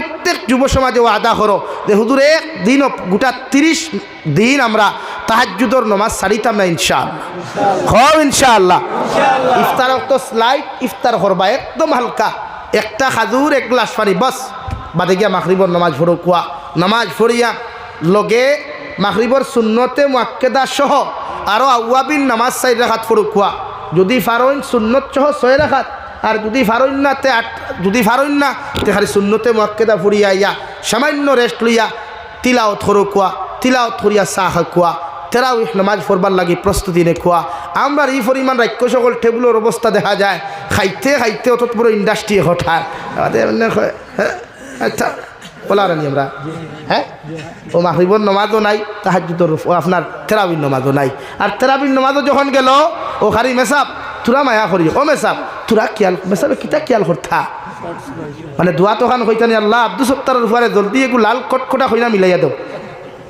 প্রত্যেক যুব সমাজেও আদা করো যে হুজুর একদিন গোটা 30 দিন আমরা তাহাজ্জুদর নামাজ ছাড়িতাম না ইনশাআল্লাহ। হও ইনশাআল্লাহ। ইফতার তো স্লাইড ইফতার করবা একদম হালকা, একটা খাজুর এক গ্লাস পানি বস, বাদে গিয়া মাগরিবর নামাজ পড়ো কুয়া। নামাজ পড়িয়া লগে মাগরিবর সুন্নতে মুআক্কেদা সহ আরও আউয়াবিন নামাজ 4 রাকাত পড়ো কুয়া। যদি ফারইন সুন্নত সহ 6 রাকাত, আর যদি ফারইন না তে 8, যদি ফারইন না তে খালি সুন্নতে মুআক্কেদা পড়িয়া ইয়া সামান্য রেস্ট লইয়া তিলাওয়াত করো কুয়া। তিলাওয়াত করিয়া চাহ কুয়া। তারাউহ নামাজ পড়বার লাগি প্রস্তুতি নেখুয়া। আমরা এই পরিমাণ রাক্য সকল টেবুলের অবস্থা দেখা যায়, খাইতে খাইতে অত বড় ইন্ডাস্ট্রি হঠাৎ আচ্ছা বলা রানি আমরা হ্যাঁ ও মাগরিবর নামাজও নাই, তাহাজ্জুদের আপনার তারাবির নামাজও নাই। আর তারাবির নামাজও যখন গেল ও খালি মেসাব তুরা মায়া করি, ও মেসাব তুরা কিয়াল মেসাবে কিতা কিয়াল করতা, মানে দোয়া তোখান হইতানি আল্লাহ আব্দুল সত্তারের উপরে জলদি একটু লাল কটকটা হইনা মিলাইয়া দাও,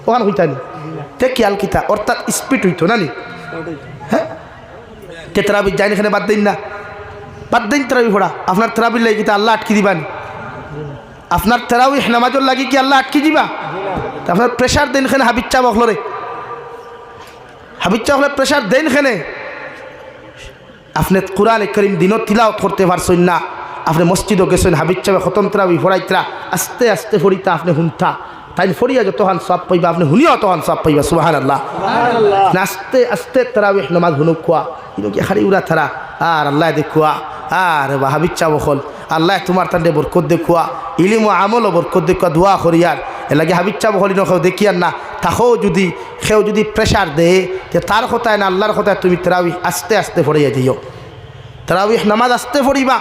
ওখান হইতানি তে কিয়াল কিতা অর্থাৎ স্পিড হইতো না নি। হ্যাঁ তে তারাবির যাইনি এখানে বাদ দিন না, বাদ দিন তারাবি পড়া। আপনার তারাবির লাগি কিতা আল্লাহ আটকি দিবানি? আপনার তারাউহ নামাজের লাগি কি আল্লাহ আটকি দিবা? আপনার প্রেশার দেন খানে হাবিজ চা বখলরে, হাবিজ চা হলে প্রেশার দেন খানে। আপনি কুরআনে কারীম দিনত তিলাওয়াত করতে পারছেন না, আপনি মসজিদও গেছেন হাবিজ চাবে খতম তারাবি পড়াইতরা আস্তে আস্তে পড়িতা আপনি হুনতা, তাই ফরিয়া যতখান সব পাইবা আপনি শুনিও তখন সব পাইবা। সুবহানাল্লাহ। আস্তে আস্তে তারাবিহ নামাজ হুনুক খোয়া কিন্তু কি খালি উড়া থারা আর আল্লাহ দেখুয়া আর হাবিজ চা বখল আল্লাহ তোমার তান্ডে বরকত দেখুয়া, ইলিম ও আমল বরকত দেখুয়া দোয়া করিয়ার এলাকি হাবিজ চা বখলি নখেও দেখিয়ার না তাকেও যদি সেও যদি প্রেশার দেয় যে তার কথায় না আল্লাহর কথায় তুমি তারাবিহ আস্তে আস্তে পড়িয়া দিও। তারাবিহ নামাজ আস্তে পড়িবা।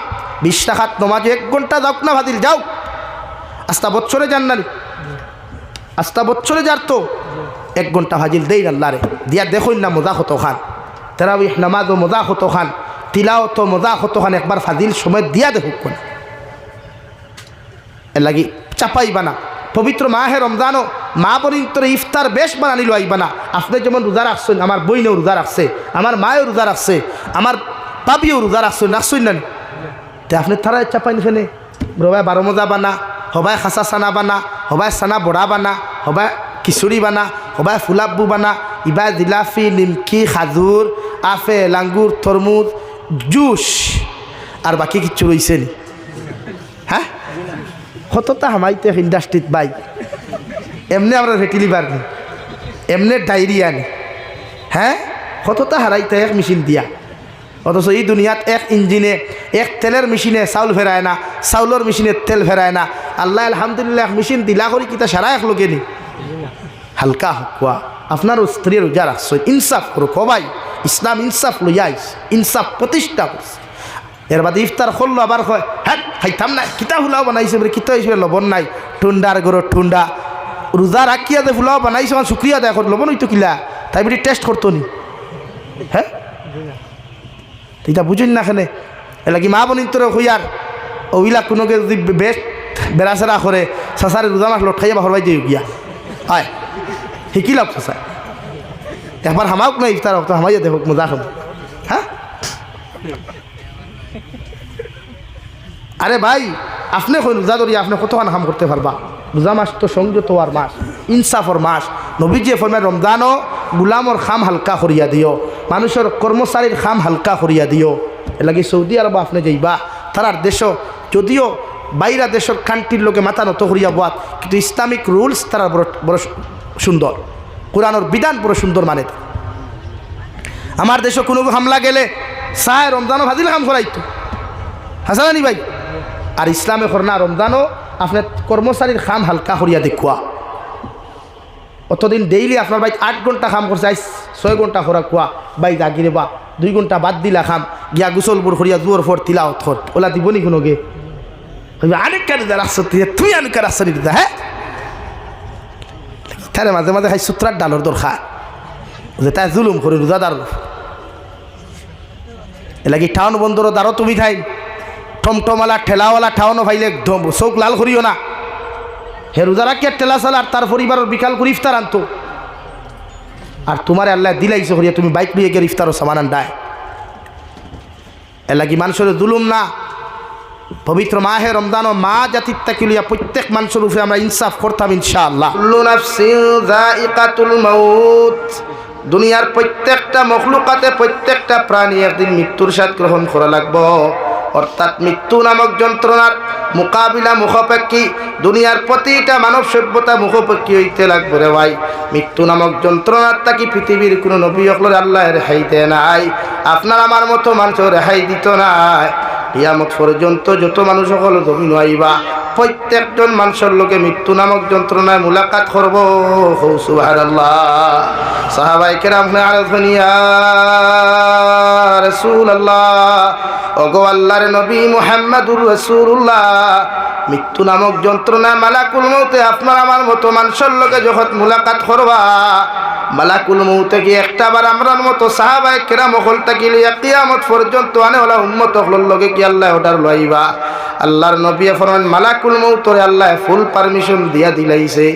20 রাকাত নামাজ 1 ঘন্টা যাও না ভাদিল যাও, আস্তা বছরে যান না, আস্তা বছরে যার তো 1 ঘন্টা হাজিল দেই আল্লাহরে দিয়া দেখুন না মজা হতো খান। তারাবিহ নামাজও মজা হতো খান, তিলাওয়াত মজা হতো খান, একবার ফাজিল সময় দিয়া দেখুক কোন এর লাগি চাপাইবা না। পবিত্র মাহে রমজানও মা পরিন্তরে ইফতার বেশ বানানি লইবা না। আপনি যেমন রোজা রাখছেন, আমার বইনেও রোজা রাখছে, আমার মায়েও রোজা রাখছে, আমার পাপিও রোজা রাখছেন, রাখছেন না তে আপনি তারাই চাপাইন ফেনে রবাই 12 মজা বানা, হবাই খাসা সানা বানা, হবাই সানা বড়া বানা, হবাই খিচুড়ি বানা, হবাই ফুলাব্বু বানা, ইবা জিলাফি নিমকি খাজুর আপেল আঙ্গুর তরমুজ জুস আর বাকি কিচ্ছু রয়েছে নি? হ্যাঁ কতটা হামাইতে ইন্ডাস্ট্রিত বাই এমনি আমরা ভেটিলিভার নি, এমনি ডায়রিয়া নি, হ্যাঁ কতটা হারাইতে এক মেশিন দিয়া। অথচ এই দুনিয়াত এক ইঞ্জিনে এক তেলের মেশিনে চাউল ফেরায় না, চাউলের মেশিনে তেল ফেরায় না। আল্লাহ আলহামদুলিল্লাহ মেশিন দিলা করি কিতা সারা এক লোকে নি হালকা হকুয়া। আপনারও স্ত্রীর রোজা রাখছো, ইনসাফ করো কবাই। ইসলাম ইনসাফ লইয়াইস, ইনসাফ প্রতিষ্ঠা করছে। এর বাদে ইফতার করলো আবার হয় হ্যাঁ খাইতাম না কিতা ফুলাও বানাইছে বলে কিতা হিসেবে লবণ নাই, ঠুন্ডার গরো ঠুন্ডা রোজা রাখিয়া দে ফুলাও বানাইছে আমার শুক্রিয়া দেয় লবণ হইতো কিলা তাই বলি টেস্ট করতো নি? হ্যাঁ এটা বুঝুন না এখানে এলাকি মা বোন তোর হইয়ার ওইলা কোনোকে যদি বেশ বেড়াচেরা করে চাচারে রোজা মাছ লট খাইয়া বাহর বাই দিয়ে গিয়া হয় শিকি লাভ চাচা একবার হামাওক না ইফতার হোক তো হামাইয়া দেখুক মজা খাব। হ্যাঁ আরে ভাই আপনি রোজা ধরিয়া আপনি কতক্ষণ কাম করতে পারবা? রোজা মাস তো সংযত আর মাস, ইনসাফর মাস। নবীজিয়ে ফরমায় রমজানও গুলামর খাম হালকা করিয়া দিও, মানুষের কর্মচারীর খাম হালকা করিয়া দিও। এর লাগে সৌদি আরব আপনি যাইবা, তারার দেশ যদিও বাইরা দেশের কান্ট্রির লোকে মাথা নত করিয়া বাত, কিন্তু ইসলামিক রুলস তারা বড় বড় সুন্দর, কোরআনের বিধান বড় সুন্দর মানে। আমার দেশে কোনো হামলা গেলে সায় রমজানও ভাজিল কাম করাইতো হাসানি ভাই। আর ইসলামে করনা রমজানও আপনার কর্মচারীর খাম হালকা করিয়া দেখুয়া। অতদিন ডেইলি আপনার ভাই 8 ঘন্টা কাম করছে, 6 ঘন্টা করা কুয়া বাই জাগিরে বা 2 ঘন্টা বাদ দিলা খাম গিয়া গুসলপুর করিয়া জোর ফর তিলাওয়াত কর ওলা দিবনি কোনো গে অনেক কারে রাখছ তুই অনেক রাস্তা দিতে। হ্যাঁ তারে মাঝে মাঝে খাই সূত্রার ডালর দরকার যে তাই জুলুম করে রোজাদার এলাকি টাউন বন্দর দ্বারও তুমি খাই টমটমালা ঠেলাওয়ালা ঠাউনো ভাইলে চোখ লাল করিও না। হে রোজারা কে ঠেলা চালার তার পরিবারের বিকাল করে ইফতার আনতো, আর তোমার আল্লাহ দিলাইছে করিয়া তুমি বাইক নিয়ে গিয়ে ইফতারও সামান আনডায়। এলাকি মানুষের জুলুম না, পবিত্র মাহে রমজান ও মা জাতির তাকিলিয়া প্রত্যেক মানুষের উপরে আমরা ইনসাফ করতাম ইনশাআল্লাহ। কুল্লু নাফসিন যায়িকাতুল মাউত, দুনিয়ার প্রত্যেকটা মখলুকাতে প্রত্যেকটা প্রাণী একদিন মৃত্যুর স্বাদ গ্রহণ করা লাগবো। অর্থাৎ মৃত্যু নামক যন্ত্রণার মোকাবিলা মুখাপেক্ষী দুনিয়ার প্রতিটা মানব সভ্যতা মুখাপেক্ষী হইতে লাগবে রে ভাই। মৃত্যু নামক যন্ত্রণার তাকি পৃথিবীর কোনো নবী হকলের আল্লাহ রেহাই দেয় নাই, আপনার আমার মতো মানুষও রেহাই দিত নাই। কিয়ামত পর্যন্ত যত মানুষ সকল জমিন আইবা প্রত্যেকজন মানুষের লোকে মৃত্যু নামক যন্ত্রণায় মুলাকাত করব। সুবহানাল্লাহ। সাহাবায়ে কেরাম আরজুন ইয়া রাসূলুল্লাহ, ওগো আল্লাহর নবী মুহাম্মদুর রাসূলুল্লাহ, মৃত্যু নামক যন্ত্রণা মালাকুল মউতে আপনার আমার মতো মানুষের লোকে যখন মুলাকাত করবা, মালাকুল মউতে কি একটাবার আমরার মতো সাহাবায়ে কেরাম হল তাকিলে কিয়ামত পর্যন্ত আনে ওলা উম্মত হলর লগে কি আল্লাহ ওটার লইবা। আল্লাহর নবী ফরমান মালাকুল মউতরে আল্লাহ ফুল পারমিশন দিয়া দিলাইছে।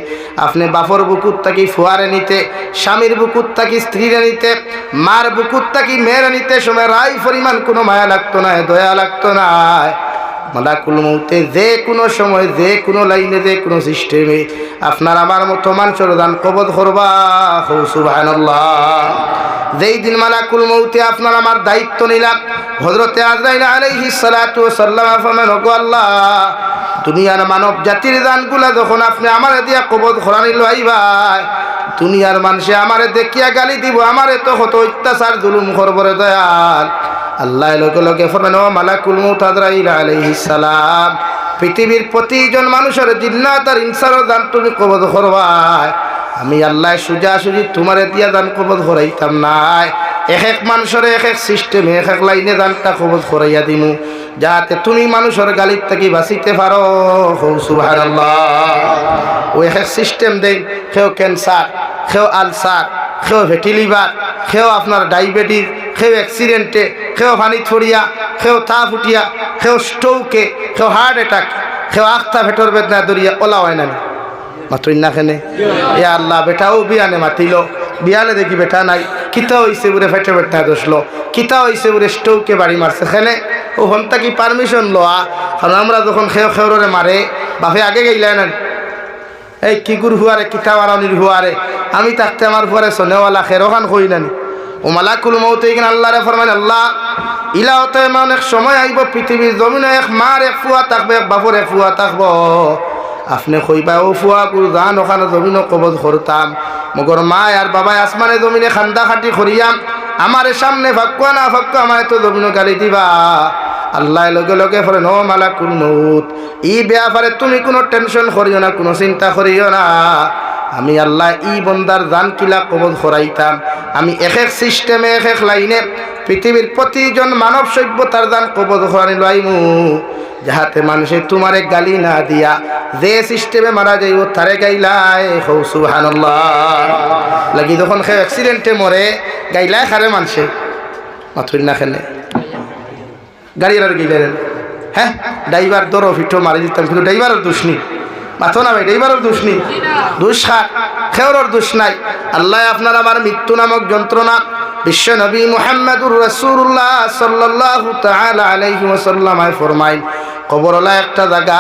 আপনি বাপর বুকুত তাকি ফুয়ারে নিতে, স্বামীর বুকুত তাকি স্ত্রীরে নিতে, মার বুকুত তাকি মেয়েরে নিতে সময় রাই পরিমাণ কোনো মায়া লাগতো না, দয়া লাগতো না। মালাকুল মউতে যে কোনো সময় যে কোনো লাইনে যে কোনো সিস্টেমে আপনার আমার মতো মানুষের দান কবজ করবা। সুবহানাল্লাহ। যেই দিন মালাকুল মউতে আপনার আমার দায়িত্ব নিলাম, হযরতে আজরাইল আলাইহিস সালাতু ওয়াস সালাম ফরমান, ওগো আল্লাহ, দুনিয়ার মানব জাতির দানগুলা যখন আপনি আমারে দিয়া কবজ করানি লইবা, দুনিয়ার মানুষে আমারে দেখিয়া গালি দিব, আমারে তো কত অত্যাচার জুলুম করবরে দয়াল। আল্লাহ লগে লগে ফরমান, ও মালাকুল মউত আজরাইল আলাইহিস সালাম, পৃথিবীর প্রতিজন মানুষের জিন্নাত আর ইনসানের দান তুমি কবজ করবা। আমি আল্লাহ সোজাসুজি তোমারে দিয়া দান কবজ করাইতাম নাই, এক এক মানুষের এক এক সিস্টেমে এক এক লাইনে দানটা কবজ করাইয়া দিমু, যাতে তুমি মানুষের গালির থেকে বাঁচিতে পারো। সুবহানাল্লাহ। ও এক এক সিস্টেম দেই, কেউ ক্যান্সার, কেউ আলসার, কেউ ফ্যাটি লিভার, কেউ আপনার ডায়াবেটিস, কেউ অ্যাক্সিডেন্টে, কেউ পানি ছড়িয়া, কেউ তা ফুটিয়া, কেউ স্ট্রোকে, কেউ হার্ট অ্যাটাক, কেউ আখতা ভেটর বেদনা দরিয়া ওলা হয় না মাত্র না খেনে। এ আল্লাহ, বেটাও বিয়ানে মাতিল, বিয়ালে দেখি বেটা নাই, কিতা হইছে উড়ে ফেটে বেটা দোষলো, কিতা হইছে উড়ে স্ট্রোকে বাড়ি মারছে খেনে। ও হন্তা কি পারমিশন লওয়া, কারণ আমরা যখন খেয়ে খেয়ে মারে বাপে আগে গেইলাই না, এই কি গুর হুয়ারে কিতা মারানির হুয়ারে, আমি থাকতে আমার হুয়ারে সোনেওয়ালা খেরোখান কই নানি। ও মালাকুল মউতে এখানে আল্লাহরে ফরমান, আল্লাহ ইলাহতে এমন এক সময় আইব পৃথিবীর জমিনে এক মার এক ফুয়া থাকবে, এক বাপর এক ফুয়া থাকবো। আপনি কইবা ও ফুয়া গুরু জান ওখানে জমিনও কবজ করতাম, মগর মা আর বাবাই আসমানে জমিনে খান্দা খাটি করিয়াম, আমার সামনে ফাঁকুয়া না ফাঁকুয়া আমার তো জমিনও গালি দিবা। আল্লাহ লগে লগে ফরে, নো মালাকুল মউত, ই ব্যাপারে তুমি কোনো টেনশন করিও না, কোনো চিন্তা করিও না। আমি আল্লাহ ই বন্দার জান কিলা কবজ করাইতাম, আমি এক এক সিস্টেমে এক এক লাইনে পৃথিবীর প্রতিজন মানব সভ্যতার দান কবজ করানি লাইমু, যাহাতে মানুষে তোমারে গালি না দিয়া যে সিস্টেমে মারা যাইব তারে গাইলাই। সুবহানাল্লাহ। লাগি যখন সে অ্যাক্সিডেন্টে মরে গাইলাই খারে মানুষে মাথুর না খেলে গাড়ির আর গেলেন, হ্যাঁ ড্রাইভার দরো ফিটো মারি দিতাম, কিন্তু ড্রাইভারের দোষ নেই, মাথো না ভাই, ড্রাইভারের দোষ নেই, দোষ খেওরের দোষ নাই। আল্লাহ আপনার আমার মৃত্যু নামক যন্ত্রণা বিশ্ব নবী মুহাম্মদুর রাসূলুল্লাহ সাল্লাল্লাহু তাআলা আলাইহি ওয়াসাল্লাম ফরমাইন, কবরলা একটা জায়গা,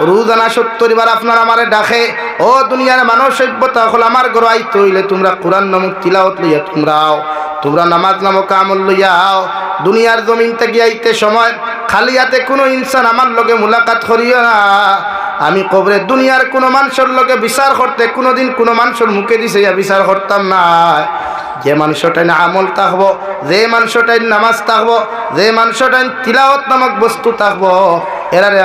রোজানা 70 বার আপনার আমারে ডাকে, ও দুনিয়ার মানব সভ্যতা হল আমার ঘর আইতে হইলে তোমরা কোরআন নামক তিলাওয়াত লইয়া তোমরাও, তোমরা নামাজ নামক আমল লইয়াও। দুনিয়ার জমিন থেকে আইতে সময় খালি হাতে কোনো ইনসান আমার লগে মুলাকাত করিও না। আমি কবরে দুনিয়ার কোনো মানুষের লগে বিচার করতে কোনোদিন কোনো মানুষের মুখে দিছে বিচার করতাম না। যে মানুষটাই না আমল থাকবো, যে মানুষটাই নামাজ থাকবো, যে মানুষটাই তিলাওয়াত নামক বস্তু থাকবো, এরারে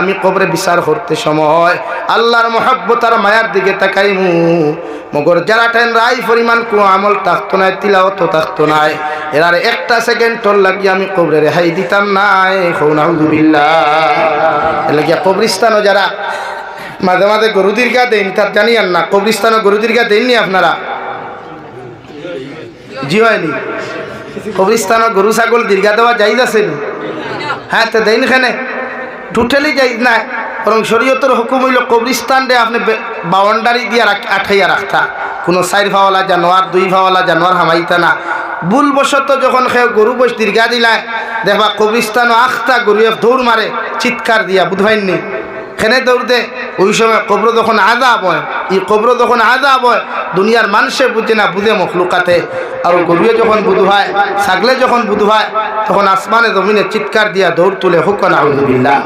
আমি কবরে বিচার করতে সময় আল্লাহর মহব্বত আর মায়ার দিকে তাকাইমু। মগর যারা টাইম রাই পরিমাণ কোনো আমল থাকতো না, তিলাওয়াত থাকতো না, এরারে একটা সেকেন্ডর লাগিয়ে আমি কবরে রেহাই দিতাম নাই। নাউযুবিল্লাহ। এর লাগিয়া কবরিস্তানও যারা মাঝে মাঝে গরু দীর্ঘা দেন, তার জানিয়ান না কবরিস্তানও গরু দীর্ঘা দেননি আপনারা? জি হয়নি? কবরিস্তানও গরু ছাগল দীর্ঘা দেওয়া যাইজ আছে? হ্যাঁ, তো দেন খানে টোটালি যাইজ না, বরং শরীয়তের হুকুম হইল কবরিস্তান রে আপনি বাউন্ডারি দিয়ে আঠাইয়া রাখতা, কোনো 4 ভাওয়ালা জানোয়ার 2 ভাওয়ালা জানোয়ার হামাইতা না, ভুলবশত যখন সে গরু বস দীর্ঘা দিলায় দেখবা কবরিস্তান আখটা গরুয়ে দৌড় মারে চিৎকার দিয়া বুধবাইনি খেনে দৌড় দে ওই সময় কবর যখন আযাব হয় এই কবর যখন আযাব হয় দুনিয়ার মানুষে বুঝে না বুঝে মখলুকাতে আর গরুয়ে যখন বুধ হয় ছাগলে যখন বুধ হয় তখন আসমানে জমিনে চিৎকার দিয়া দৌড় তুলে হুক নাউযুবিল্লাহ।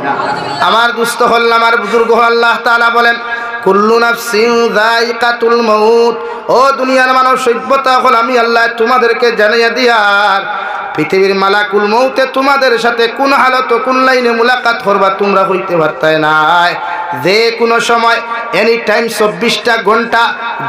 আমার দুস্থ হল আমার বুজুর্গ আল্লাহ তাআলা বলেন কুল্লু নাফসিন যায়িকাতুল মাউত। ও দুনিয়ার মানব সভ্যতা হল আমি আল্লাহ তোমাদেরকে জানিয়ে দিয়ার পৃথিবীর মালাকুল মৌতে তোমাদের সাথে কোন হালত কোন লাইনে মুলাকাত করবা তোমরা হইতে পারতাই নাই। যে কোনো সময় এনি টাইম 24টা ঘন্টা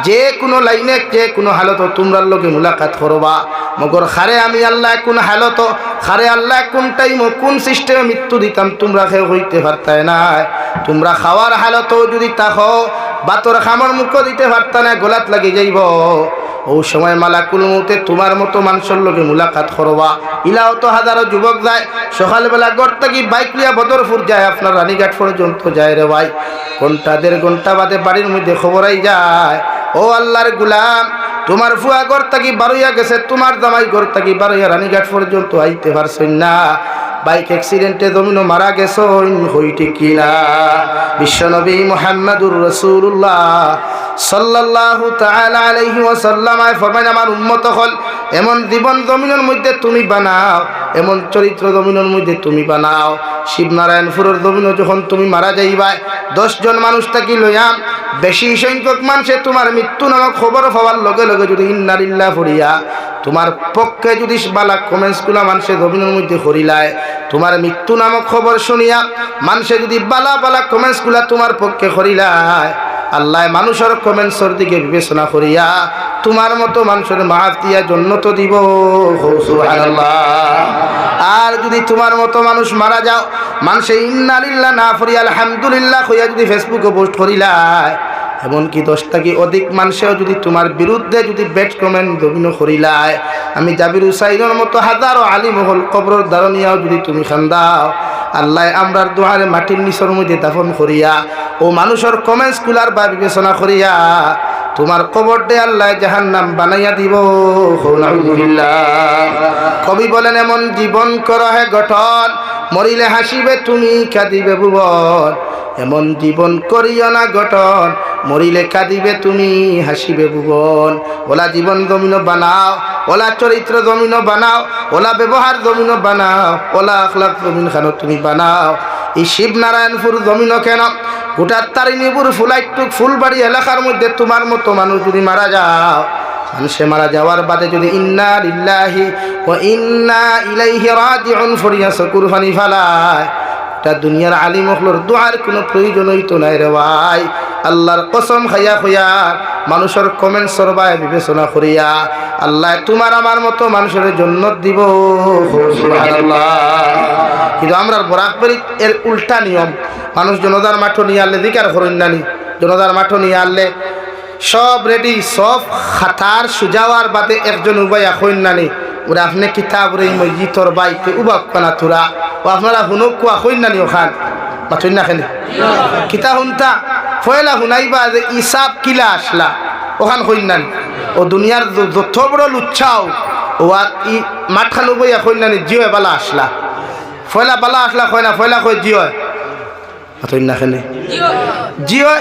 যে কোনো লাইনে যে কোনো হালত তোমরার লগে মুলাকাত করবা। মগর খারে আমি আল্লাহ কোন হালত খারে আল্লাহ কোন টাইম কোন সিস্টেমে মৃত্যু দিতাম তোমরা কেউ হইতে পারতাই নাই। তোমরা খাওয়ার হালতও যদি তাহো বাতর খামর মুখ দিতে পারতা না গোলাত লাগি যাইব। ও সময় মালাকুল মৌতে তোমার মতো মানুষের লগে মুলাকাত করবা। ইলাও তো হাজারো যুবক যায় সকালবেলা গড় থেকে বাইক লিয়া বদরপুর যায় আপনার রানীঘাট পর্যন্ত যায় রে ভাই, ঘন্টা দেড় ঘন্টা বাদে বাড়ির মধ্যে খবরাই যায় ও আল্লাহর গুলাম তোমার ফুয়া গড় থেকে বারোইয়া গেছে, তোমার জামাই গড় থেকে বারোইয়া রানীঘাট পর্যন্ত আইতে পারছেন না। বাইক অ্যাক্সিডেন্টে জমিন মারা গেছ হইটি কিনা। বিশ্বনবী মুহাম্মদুর রাসূলুল্লাহ সাল্লাল্লাহু তাআলা আলাইহি ওয়াসাল্লাম ফরমান আমার উম্মত হল এমন জীবন জমিনের মধ্যে তুমি বানাও, এমন চরিত্র জমিনের মধ্যে তুমি বানাও। শিবনারায়ণপুরের জমিনে যখন তুমি মারা যাইবা 10 জন মানুষ থাকি লইয়াম বেশি সংখ্যক মানুষে তোমার মৃত্যু নামক খবর পাওয়ার লগে লগে যদি ইন্না লিল্লাহ পড়িয়া তোমার পক্ষে যদি বালা কমেন্টসগুলা মানুষের জমিনের মধ্যে করিলায় তোমার মৃত্যু নামক খবর শুনিয়া মানুষে যদি বালা বালা কমেন্টসগুলা তোমার পক্ষে করিলায় আল্লাহ মানুষের কমেন্টসের দিকে বিবেচনা করিয়া তোমার মতো মানুষের মাফ দিয়া জন্নত দিব সুবহানাল্লাহ। আর যদি তোমার মতো মানুষ মারা যাও মানুষে ইন্না লিল্লাহ না পড়িয়া আলহামদুলিল্লাহ কইয়া যদি ফেসবুকে পোস্ট করিলায় এমনকি 10 থেকে অধিক মানুষেও যদি তোমার বিরুদ্ধে যদি ব্যাড কমেন্ট জমিন করিলায় আমি জাবির হুসাইনের মতো হাজারো আলিম হল কবরের দারনিয়াও যদি তুমি খান্দাও আল্লাহ আমরার দোয়ারে মাটির নিচের মধ্যে দাফন করিয়া ও মানুষের কমেন্টস গুলার বা বিবেচনা করিয়া তোমার কবর দে আল্লাহ জাহান্নাম বানাইয়া দিব। কবি বলেন এমন জীবন করো হে গঠন মরিলে হাসিবে তুমি কাঁদিবে ভুবন। এমন জীবন করিও না গঠন মরিলে কাঁদিবে তুমি হাসিবে ভুবন। ওলা জীবন জমিন বানাও, ওলা চরিত্র জমিন বানাও, ওলা ব্যবহার জমিন বানাও, ওলা আখলাক জমিন খানো তুমি বানাও। এই শিবনারায়ণপুর জমিন কেন গোটা তারিণীপুর ফুলাইটুক ফুলবাড়ি এলাকার মধ্যে তোমার মতো মানুষ যদি মারা যাও মানুষে মারা যাওয়ার বাদে যদি ইন্না লিল্লাহি ওয়া ইন্না ইলাইহি রাজিউন ফরিয়া চকুর পানি ফালায় তা দুনিয়ার আলিম হলর দোয়ার কোনো প্রয়োজন হইতো নাই রে ভাই। আল্লাহর কসম খাইয়া খুইয়া মানুষের কমেন্ট সরবায় বিবেচনা করিয়া আল্লাহ তোমার আমার মতো মানুষের জন্নত দিব সুবহানাল্লাহ। কিন্তু আমরা বরাকবরি এর উল্টা নিয়ম, মানুষ জনতার মাঠ নিয়ে আনলে দিকার করেন নানি, জনতার মাঠ নিয়ে আনলে সব রেডি সব খাতার সুজাওয়ার বাদে একজন উবাই এখন নানি ওরা আপনি কিতাব রে মসজিদর বাইতে উবাক কানা তোরা ও আপনারা হুনুক কুয়া কইন নানি ওখান মাথুন না খেলে কিতা হুনতা ফয়লা হুনাইবা যে ইসাব কিলা আসলা ওখান কইন নানি ও দুনিয়ার যত বড় লুচ্ছাও ও ই মাঠখান উবাই কইন নানি জিও বালা আসলা ফয়লা বালা আসলা কয় না ফয়লা কই জিও মাথুন না খেলে জিও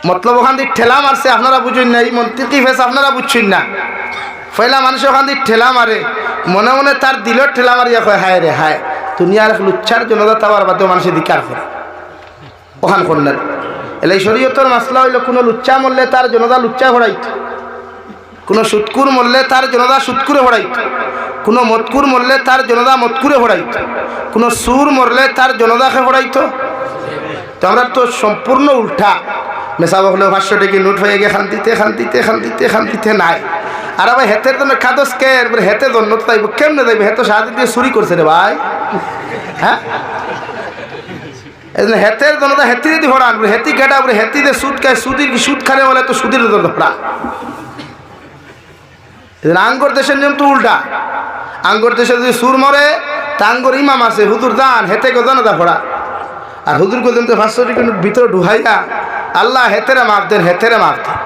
মতলব ওখান দিয়ে ঠেলা মারছে আপনারা বুঝুন না, এই মন্ত্রী কি ফেস আপনারা বুঝছেন না। ফয়লা মানুষ ওখান দিয়ে ঠেলা মারে মনে মনে তার দিলের ঠেলা মারিয়া কয় হায় রে হায় দুনিয়ার লুচ্ছার জনতা তাওয়ার বাদে মানুষের দিকার করে ওখান কন্যার এলে শরীয়তের মাসলা হইল কোনো লুচ্চা মরলে তার জনতা লুচ্চা ভরাইত, কোনো সুৎকুর মরলে তার জনতা সুৎকুরে ভরাইত, কোনো মতকুর মরলে তার জনতা মতকুরে ভরাইত, কোনো সুর মরলে তার জনতাকে ভরাইত। তো আমরা তো সম্পূর্ণ উল্টা মেসাব হলেও 500 টাকা নোট হয়ে গিয়ে শান্তিতে শান্তিতে শান্তিতে শান্তিতে নাই। আর ভাই হেতের জন্য খাদস কে হেতে জন্য তাইব কেমনে যাইবে, হেতো সাহায্য দিয়ে চুরি করছে রে ভাই। হ্যাঁ এই জন্য হেতের জন্য হেতি যদি ভরান হেতি কেটা হেতি দিয়ে সুদ খায়, সুদির কি সুদ খালে বলে তো সুদের জন্য ভরা। আঙ্গর দেশের নিয়ম তো উল্টা, আঙ্গর দেশে যদি সুর মরে তা আঙ্গর ইমাম আছে হুজুর দান হেতে গো জানাদা ভরা। আর হুজুর পর্যন্ত 500 টাকা ভিতরে ঢুহাইয়া আল্লাহ হেতেরে মাফ দেন হেতেরে মাফ দেন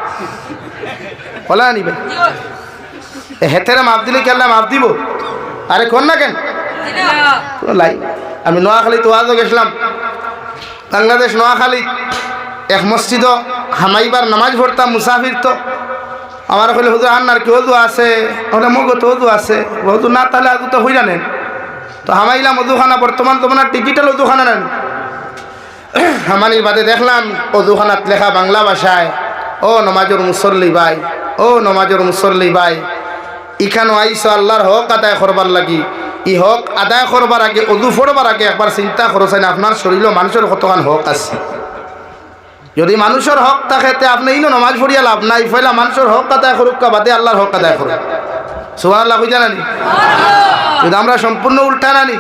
বলা নিবে। হেতেরা মাপ দিলে কি আল্লাহ মাপ দিব? আরে কোন না কেন লাই। আমি নোয়াখালী তো আজও গেছিলাম, বাংলাদেশ নোয়াখালী এক মসজিদ হামাইবার নামাজ পড়তাম মুসাফির। তো আমার কইলে হুজুর আন্নার কি ওযু আছে? ওটা মগো তো ওযু আছে। ওযু না তাহলে আজু তো হই জানেন। তো হামাইলাম ওযুখানা, বর্তমান তোমার ডিজিটাল ওযুখানা নেন। হামানির বাদে দেখলাম ওযুখানাত লেখা বাংলা ভাষায়, ও নমাজের মুসল্লি ভাই, ও নমাজের মুসল্লি ভাই, ইখানো আইসো আল্লাহর হক আদায় করবার লাগি। ই হক আদায় করবার আগে, ওযু পড়বার আগে একবার চিন্তা করছেন আপনার শরীরে মানুষের কতখান হক আছে। যদি মানুষের হক থাকে তে আপনি ইনো নমাজ পড়িয়া লাভ নাই, ফেলা মানুষের হক আদায় করুক বাদে আল্লাহর হক আদায় করুক। সুবহানাল্লাহ কই জানানি? যদি আমরা সম্পূর্ণ উল্টা নানি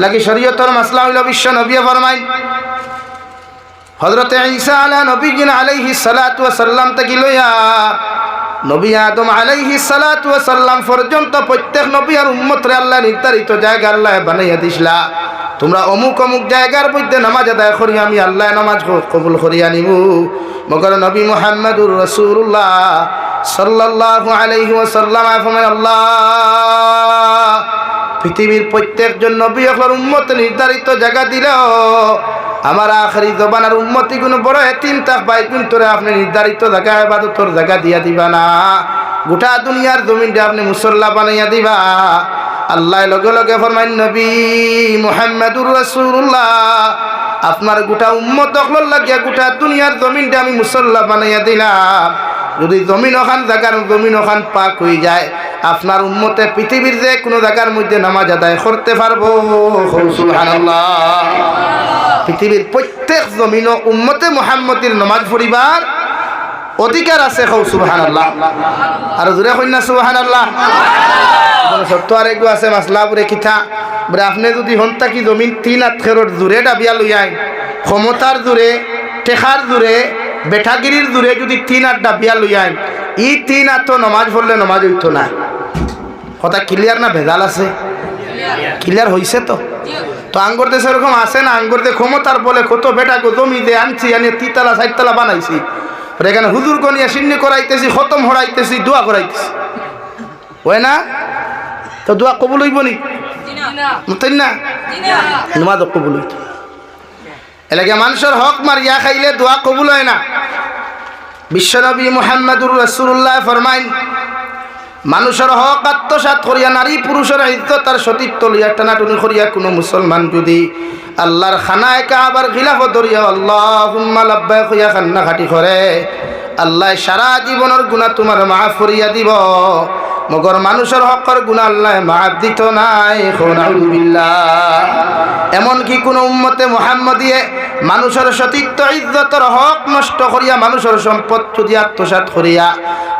লাগি শরীয়তের মাসলা হইল বিশ্ব নবী ফরমাইন হযরত ঈসা আলাইহিস সালাতু ওয়াস সালাম থেকে লইয়া নবী আদম আলাইহিস সালাতু ওয়াস সালাম পর্যন্ত প্রত্যেক নবী আর উম্মতরে আল্লাহ নির্ধারিত জায়গা আল্লাহ বানাইয়া দিছলা। তোমরা অমুক অমুক জায়গার মধ্যে নামাজ আদায় করি, আমি আল্লাহ নামাজ কবুল করিয়া নিব। মগর নবী মুহাম্মদুর রাসূলুল্লাহ সাল্লাল্লাহু আলাইহি ওয়াসাল্লাম ফরমান, আল্লাহ পৃথিবীর প্রত্যেকজন নবী হকর উম্মত নির্ধারিত জায়গা দিল, আমার আখেরি জবানের উম্মতি কোনো বড় এতিম তাক ভাই কিন্তু আপনি নির্ধারিত জায়গা ইবাদতের জায়গা দিয়া দিবা না, গোটা দুনিয়ার জমিনটা আপনি মুসল্লা বানাইয়া দিবা। আল্লাহ লগে লগে ফরমাইন, নবী মুহাম্মদুর রাসূলুল্লাহ আপনার গোটা উম্মত হকল লাগিয়া গোটা দুনিয়ার জমিনটা আমি মুসল্লা বানাইয়া দিলাম। যদি জমিন ওখান জায়গার জমিন ওখান পাক হয়ে যায়, আপনার উম্মতে পৃথিবীর যে কোনো জায়গার মধ্যে নামাজ আদায় করতে পারবো। সুবহানাল্লাহ। পৃথিবীর প্রত্যেক জমিন উম্মতে মুহাম্মদের নামাজ পড়িবার অধিকার আছে। সুবহানাল্লাহ। আর জোরে কই না সুবহানাল্লাহ। সত্য আর একটু আছে মাসলাপুরে কিথা বলে, আপনি যদি হন্তা কি জমিন 3 হাত খেরোর জোরে ডাবিয়া লইয়াই, ক্ষমতার জোরে, টেকার জোরে, বেঠাগিরির জোরে যদি 3 হাত ডাবিয়া লইয়াই, ই 3 হাত নমাজ পড়লে নমাজ হইতো না। কথা ক্লিয়ার না ভেজাল আছে? ক্লিয়ার হয়েছে তো? তো আঙ্গুর দেশে এরকম আছে না, আঙ্গুর দে ক্ষমতার বলে কত বেটাকে জমি দিয়ে আনছি, আনিয়ে 3তলা 4তলা বানাইছি, এখানে হুজুর কনিয়া সিন্নি করাইতেছি, খতম হরাইতেছি, দোয়া করাইতেছি, হয় না? তো দোয়া কবুল হইব নি? না, নমাজ কবুল হইত। এলাকা মানুষের হক মারিয়া খাইলে দোয়া কবুল হয় না। বিশ্বনবী মুহাম্মদুর রাসূলুল্লাহ ফরমাইন, মানুষের হক আত্মসাৎ করিয়া, নারী পুরুষের ইজ্জত আর সতীত্ব লইয়া টানাটুনি করিয়া কোনো মুসলমান যদি আল্লাহর খানায় কাবার খিলাফত ধরিয়া আল্লাহুম্মা লাব্বাইক কইয়া কান্নাকাটি করে, আল্লাহ সারা জীবনের গুনাহ তোমার মাফ করিয়া দিব। মগর মানুষের হকের গুনাহ আল্লাহ মাফ দিত নাই। নাউযুবিল্লাহ। এমনকি কোনো উম্মতে মুহাম্মদিয়ে মানুষের সতীত্ব ইজ্জতের হক নষ্ট করিয়া, মানুষের সম্পদ যদি আত্মসাৎ করিয়া,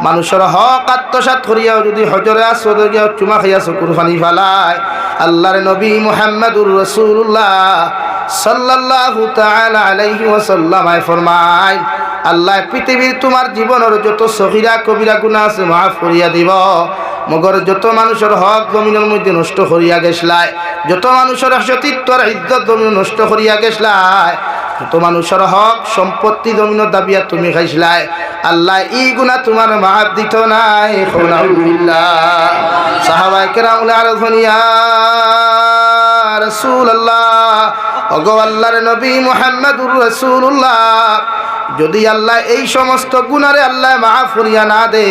মানুষের হক আত্মসাৎ করিয়াও যদি হজরে আসওয়াদে গিয়া চুমা খাইয়া চকুর পানি ফালায়, আল্লাহর নবী মুহাম্মদুর রাসূলুল্লাহ সাল্লাল্লাহু তাআলা আলাইহি ওয়াসাল্লাম ফরমায়, আল্লাহ পৃথিবীর তোমার জীবনের যত সগীরা কবিরা গুনাহ আছে মাফ করিয়া দিব। মগর যত মানুষের হক জমিনের মধ্যে নষ্ট করিয়া গেছলাই, যত মানুষের সতীত্ব আর ইজ্জত জমিন নষ্ট করিয়া গেছলাই, যত মানুষের হক সম্পত্তি জমিনের দাবিয়া তুমি খাইছলাই, আল্লাহ ই গুনাহ তোমার মাফ দিত নাই। নাউযুবিল্লাহ। সাহাবায়ে কেরাম আরজন, ইয়া রাসূলুল্লাহ, ওগো আল্লাহর নবী মুহাম্মদুর রাসূলুল্লাহ, যদি আল্লাহ এই সমস্ত গুনারে আল্লাহ মাফ করিয়া না দে,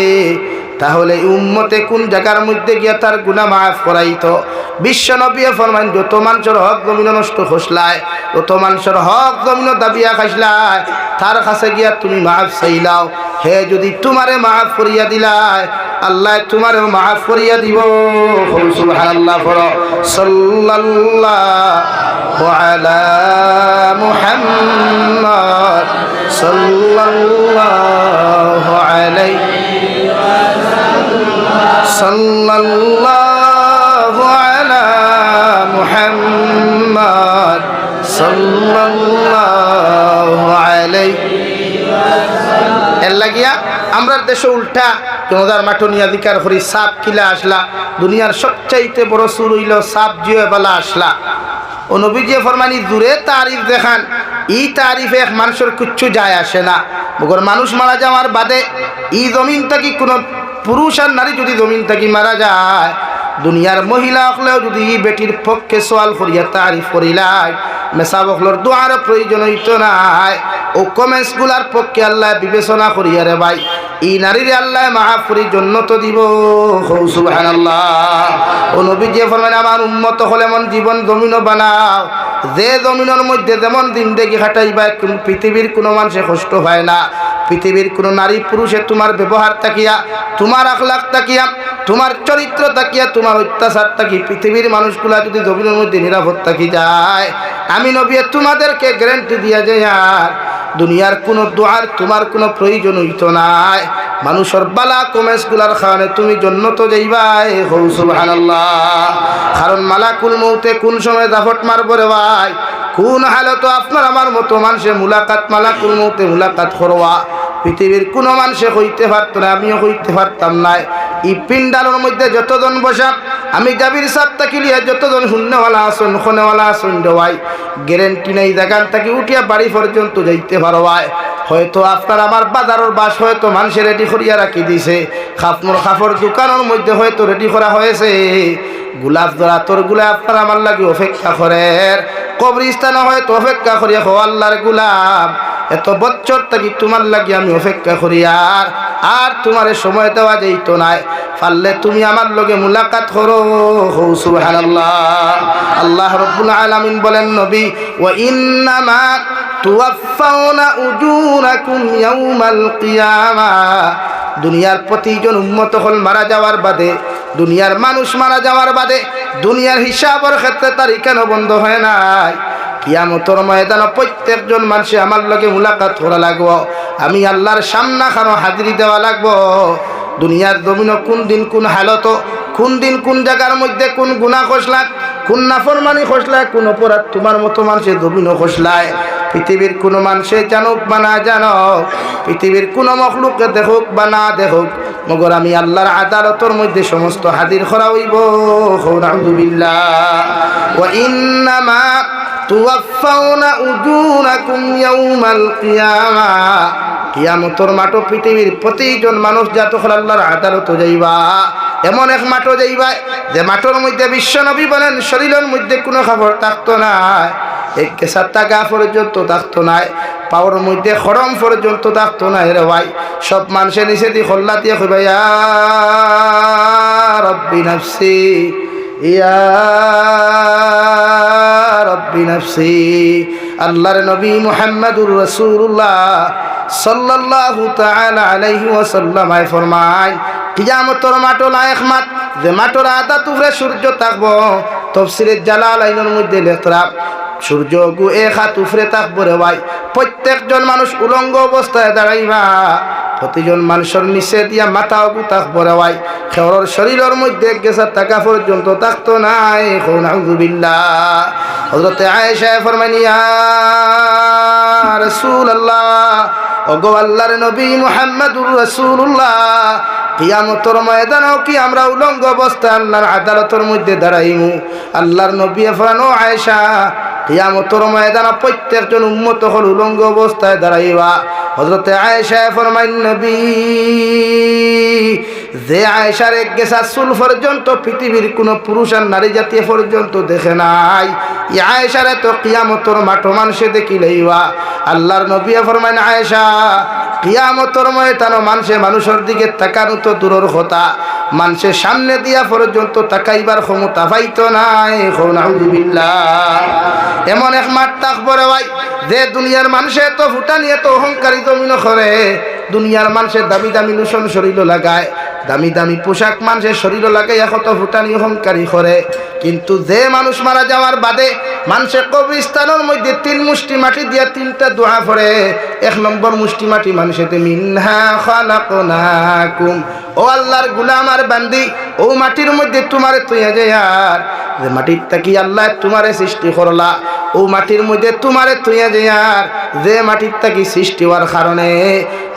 তাহলে উম্মতে কোন জায়গার মধ্যে গিয়া তার গুনাহ মাফ করাইতো? বিশ্ব নবী ফরমান, যত মানুষের হক জমিন নষ্ট খসলায়, যত মানুষের হক জমিন দাবিয়া খাইছলায়, তার কাছে গিয়া তুমি মাফ চাইলাও, হে যদি তোমারে মাফ করিয়া দিলায়, আল্লাহ তোমারেও মাফ করিয়া দিব। সুবহানাল্লাহ। সাল্লাল্লাহু আলা মুহাম্মদ সাল্লাল্লাহু আলাইহি সাল্লাল্লাহু আলা মুহাম্মদ সাল্লাল্লাহু আলাইহি। এর লাগিয়া আমরা দেশে উল্টা তোমাদের মাঠনিয়া দিকার করি, সাপ কিলা আসলা, দুনিয়ার সবচাইতে বড় সুর হইল সাপ জিয়ে বেলা আসলা। ও নবীজি ফরমানি, দূরে তারিফ দেখান, ই তারিফে এক মানুষের কিচ্ছু যায় আসে না। মগর মানুষ মারা যাওয়ার বাদে ই জমিন থেকে কোনো পুরুষ আর নারী যদি জমিন থেকে মারা যায়, দুনিয়ার মহিলা হলেও যদি বেটির পক্ষে সোয়াল করিয়া তারিফ করিলাই, মেসাবকলর দোয়ার প্রয়োজন হইত নাই। ও কমেন্টসগুলার পক্ষে আল্লাহ বিবেচনা করিয়া রে ভাই এই নারীরে আল্লাহ মাফ করি জন্নত দিব। সুবহানাল্লাহ। ও নবী যে ফরমান আমার উম্মত হলে এমন জীবন জমিনও বানাও যে জমিনের মধ্যে যেমন জিন্দেগি খাটাইবা পৃথিবীর কোনো মানুষে কষ্ট হয় না। পৃথিবীর কোনো নারী পুরুষে তোমার ব্যবহার তাকিয়া, তোমার আখলাক তাকিয়া, তোমার চরিত্র তাকিয়া, তোমার অত্যাচার তাকি পৃথিবীর মানুষগুলা যদি জমিনের মধ্যে নিরাপদ থাকি যায়, আমি নবী তোমাদেরকে গ্যারান্টি দিয়া যায় আর দুনিয়ার কোনো দোয়ার তোমার কোনো প্রয়োজন হইত নাই। মানুষের বালা কমেন্টসগুলার কারণে তুমি জন্নত যাইবাই। সুবহানাল্লাহ। কারণ মালাকুল মউতে কোন সময় দাফট মারব রে ভাই, কোন হালত আপনার আমার মতো মানুষে মুলাকাত মালাকুল মউতে মুলাকাত করবা পৃথিবীর কোনো মানুষে হইতে পারত না, আমিও হইতে পারতাম না। এই পিন্ডালের মধ্যে যতজন বসা, আমি জাবির সাহেব তাকিলিয়া যতজন শূন্যওয়ালা আসন খনেওয়ালা আসন দেওয়াই গ্যারেন্টি নেই দেখান তাকে উঠিয়া বাড়ি পর্যন্ত যাইতে পারো। হয়তো আপনার আমার বাজারের বাস হয়তো মানুষের রেডি করিয়া রাখি দিছে, খাপনোর খাফর দোকানের মধ্যে হয়তো রেডি করা হয়েছে, গোলাপ জোড়া তোর গুলা আপনার আমার লাগে অপেক্ষা করে, কবরস্থানে হয়তো অপেক্ষা করিয়া হো আল্লাহর গুলাম এত বছর থাকি তোমার লাগি আমি অপেক্ষা করি আর তোমার সময় দেওয়া যাইতো নাই, পারলে তুমি আমার লগে মুলাকাত করো। সুবহানাল্লাহ। আল্লাহ রাব্বুল আলামিন বলেন নবী ওয়া ইন্নামা তুওয়াফাউনা উজুরাকুম ইয়াউমাল কিয়ামাহ। দুনিয়ার প্রতিজন উম্মত হল মারা যাওয়ার বাদে, দুনিয়ার মানুষ মারা যাওয়ার বাদে দুনিয়ার হিসাবের ক্ষেত্রে তারিখ কেন বন্ধ হয় নাই? কিয়ামতের ময়দানে প্রত্যেকজন মানুষে আমার লগে মুলাকাত করা লাগবো, আমি আল্লাহর সামনে খানো হাজিরি দেওয়া লাগবো। দুনিয়ার জমিন কোন দিন কোন হালত, কোন দিন কোন জায়গার মধ্যে কোন গুনাহ খসলায়, কোন নাফরমানি খসলায়, কোন অপরাধ তোমার মতো মানুষের জমিনও খসলায়, পৃথিবীর কোনো মানুষে জানুক বা না জানুক, পৃথিবীর কোনো মখলুককে দেখুক বা না দেখুক, মগর আমি আল্লাহর আদালতের মধ্যে সমস্ত হাজির করা হইব। আলহামদুলিল্লাহ। ওয়া ইন্নামা তুওয়াফাউনা উজুরাকুম ইয়াউমাল কিয়ামাহ। কিয়ামতের মাঠে পৃথিবীর প্রতিজন মানুষ যত আল্লাহর আদালতে যাইবা, এমন এক মাঠে যাইবা যে মাঠের মধ্যে বিশ্বনবী বলেন শরীরের মধ্যে কোনো খবর থাকতো না, এক কেসাত্তা গা পর্যন্ত থাকতো না, পাওয়ার মধ্যে খরম পর্যন্ত থাকতো না রে ভাই। সব মানুষের নিচে দিয়ে খোল্লা দিয়ে কইবা ইয়া রব্বি নাফসি ইয়া রব্বি নাফসি। আল্লাহর নবী মুহাম্মদুর রাসূলুল্লাহ সাল্লাল্লাহু তাআলা আলাইহি ওয়াসাল্লাম ফরমায় কিয়ামতের মাঠে লায়েক মাঠ যে মাঠের আদা তুফরে সূর্য থাকবো, তাফসীরে জালালাইনের মধ্যে লেখা সূর্য গু এক হাত উফরে থাকবো রে ভাই। প্রত্যেকজন মানুষ উলঙ্গ অবস্থায় দাঁড়াইবা, প্রতিজন মানুষের নিচে দিয়া মাথা অগু থাকবো রে ভাই। খেওয়ার শরীরের মধ্যে গেছার টাকা পর্যন্ত থাকতো নাই। নাউযুবিল্লাহ। হযরতে আয়েশা ফরমান ইয়া রাসূলুল্লাহ, ওগো আল্লাহর নবী মুহাম্মদুর রাসূলুল্লাহ, কিয়ামতের ময়দানেও কি আমরা উলঙ্গ অবস্থায় আল্লাহর আদালতের মধ্যে দাঁড়াইমু? আল্লাহর নবী ফরমান ও আয়েশা, কিয়ামতের ময়দানে প্রত্যেকজন উম্মত হল উলঙ্গ অবস্থায় দাঁড়াইবা। হযরতে আয়েশা ফরমান নবী যে আয়েশার এক গেছা চুল পর্যন্ত পৃথিবীর কোনো পুরুষ আর নারী জাতীয় পর্যন্ত দেখে নাই, এই আয়েশারে তো কিয়ামতের মাঠে মানুষে দেখিলেইবা। আল্লাহর নবী ফরমান আয়েশা, কিয়ামতের ময়দানে মানুষের দিকে তাকানো তো দূরের কথা, মানুষের সামনে দিয়া পর্যন্ত তাকাইবার ক্ষমতা পাইতো নাই। নাউযুবিল্লাহ। এমন এক মাঠ থাকবো রে ভাই যে দুনিয়ার মানুষে তো ফুটানি এত অহংকারী জমিন করে, দুনিয়ার মানুষের দামি দামি লোশন শরীর লাগায়, দামি দামি পোশাক মানুষের শরীর লাগাই কত ফুটানি অহংকারী করে, কিন্তু যে মানুষ মারা যাওয়ার বাদে মানুষের কবরস্থানের মধ্যে 3 মুষ্টি মাটি দিয়া 3টা দোয়া পড়ে। 1 নম্বর মুষ্টি মাটি মানুষেতে মিনহা খালাকনাকুম, ও আল্লাহর গোলাম আর বান্দি, ও মাটির মধ্যে তোমারে তুইয়া যায় আর যে মাটির তাকি আল্লাহ তোমারে সৃষ্টি করলা, ও মাটির মধ্যে তোমারে তুইয়া যায় আর যে মাটির তাকি সৃষ্টি হওয়ার কারণে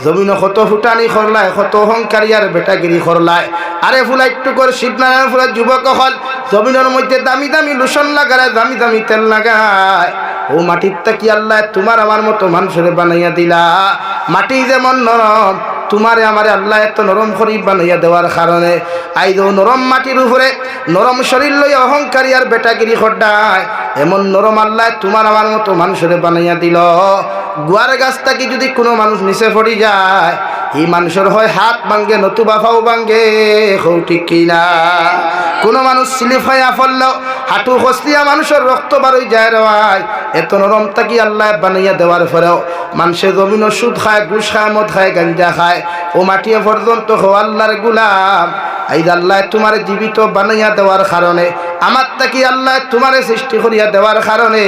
জমিন কত ফুটানি করলায়, কত অহংকারী আর বেটাগিরি করলায়। আরে ফুলা একটু করে শিবনারায়ণ ফুলা যুবক হল জমিনের মধ্যে দামি দামি লোশন লাগায়, দামি দামি তেল লাগায়, ও মাটির তাকি আল্লাহ তোমার আমার মতো মানুষের বানাইয়া দিলা। মাটি যেমন নরম তোমারে আমারে আল্লাহ এত নরম করি বানাইয়া দেওয়ার কারণে আইজ নরম মাটির উপরে নরম শরীর লইয়া অহংকারী আর বেটাগিরি খড্ডায় এমন নরম আল্লাহ তোমার আমার মতো মানুষের বানাইয়া দিল। গুয়ার গাছ থাকি যদি কোনো মানুষ নিচে পড়ি যায় এই মানুষের হয় হাত ভাঙ্গে নতুবা পাও ভাঙ্গে, হৌ ঠিক কিনা? কোনো মানুষ স্লিপ হইয়া পড়লেও হাঁটু খসলিয়া মানুষের রক্ত বারোই যায় রেওয়ায়। এত নরম থাকি আল্লাহ বানাইয়া দেওয়ার পরেও মানুষের জমিন সুদ খায়, ঘুষ খায়, মদ খায়, গাঞ্জা খায়, ও মাটিয়ে পর্যন্ত হো আল্লাহর গুলাম। এই আল্লাহ তোমার জীবিত বানাইয়া দেওয়ার কারণে, আমার তাকি আল্লাহ তোমার সৃষ্টি করিয়া দেওয়ার কারণে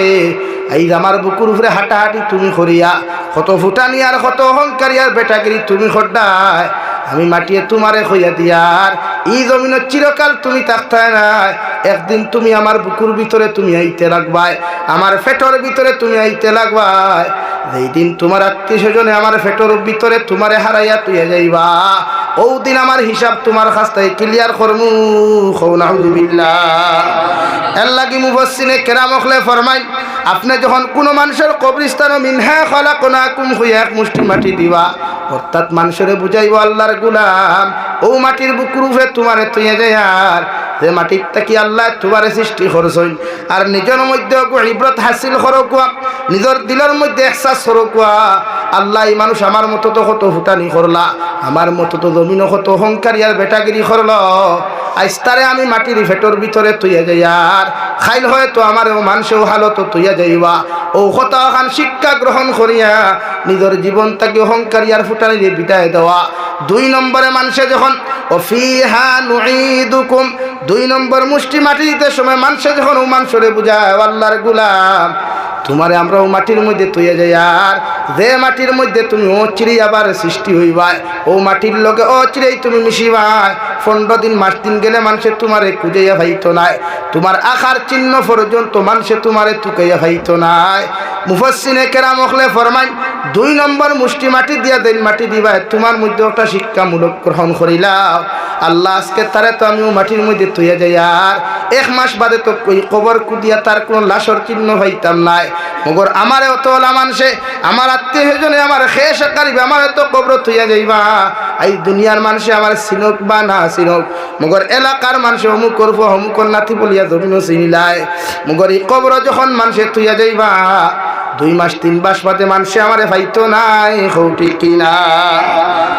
এই আমার বুকুর উপরে হাঁটাহাঁটি তুমি করিয়া, কত ফুটানি আর কত অহংকারী আর বেটাগিরি তুমি খড্ডায় আমি মাটিয়ে তোমারে হইয়া দিয়ার এই জমিনের চিরকাল তুমি থাকতে নাই। একদিন তুমি আমার বুকুর ভিতরে তুমি আইতে লাগবাই, আমার ফেটর ভিতরে তুমি আইতে লাগবাই। যেই দিন তোমার আত্মীয় স্বজনে আমার ফেটর ভিতরে তোমারে হারাইয়া তুইয়া যাইবা, ও দিন আমার হিসাব তোমার কাছে ক্লিয়ার করমু। নাউযুবিল্লাহ। এর লাগি মুফাসসিরে কেরাম হলে ফরমায়, আপনি যখন কোনো মানুষের কবরস্থানে মিনহা খলাকনাকুম হইয়া এক মুষ্টি মাটি দিবা, অর্থাৎ মানুষের বুঝাইব আল্লাহর গুলাম ও মাটির বুকুর উপরে তোমারে তুইয়া যায় আর যে মাটির থাকি আল্লাহ তোমারে সৃষ্টি করছেন। আর নিজের মধ্যে ইবরত হাসিল করকুয়া, নিজের দিলের মধ্যে এহসাস করকুয়া, আল্লাহ এই মানুষ আমার মতো তো কত ফুটানি করলা, আমার মতো তো জমিন কত অহংকারী আর বেটাগিরি করল, আইস্তারে আমি মাটির ফেটর ভিতরে তুইয়া যাই আর খাইল হয়তো আমার মানুষেও হালত তুইয়া যাইবা। ও কথা খান শিক্ষা গ্রহণ করিয়া নিজের জীবন তাকে অহংকারী আর ফুটানিরে বিদায় দেওয়া। 2 নম্বরে মানুষে যখন অফিহা নুঈদুকুম, 2 নম্বর মুষ্টি মাটি দিতে সময় মানুষে যখন ও মানুষরে বুঝায় আল্লাহর গুলাম তোমারে আমরা ও মাটির মধ্যে তুইয়া যাই আর যে মাটির মধ্যে তুমি অচিরেই আবার সৃষ্টি হইবাই, ও মাটির লগে অচিরেই তুমি মিশিবাই। 15 দিন মাস দিন গেলে মানুষে তোমারে খুঁজাইয়া ভাইতো নাই, তোমার আখার চিহ্ন পর্যন্ত মানুষে তোমারে তুকাইয়া ভাইতো নাই। মুফাসসিরে কেরাম হলে ফরমায়, 2 নম্বর মুষ্টি মাটি দিয়া দেন মাটি দিবা, তোমার মধ্যে একটা শিক্ষামূলক গ্রহণ করিলাম। আল্লাহ আজকে তারে তো আমিও মাটির মধ্যে তুইয়া যাই আর 1 মাস বাদে তো কবর কুদিয়া তার কোনো লাশর চিহ্ন ভাইতাম নাই। মগর আমার অত ওলা মানুষে আমার আত্মীয় স্বজনে আমার খেয়ে সাকারিবে আমার এত কবর তুইয়া যাইবা। এই দুনিয়ার মানুষে আমার চিনক বা না চিনক, মগর এলাকার মানুষে অমুক করব অমুকর নাতি বলিয়া জমিনও চিনিলায়। মগর এই কবর যখন মানুষে তুইয়া যাইবা 2 মাস 3 মাস বাদে মানুষে আমারে ভাইতো নাই, হৌ ঠিক কিনা?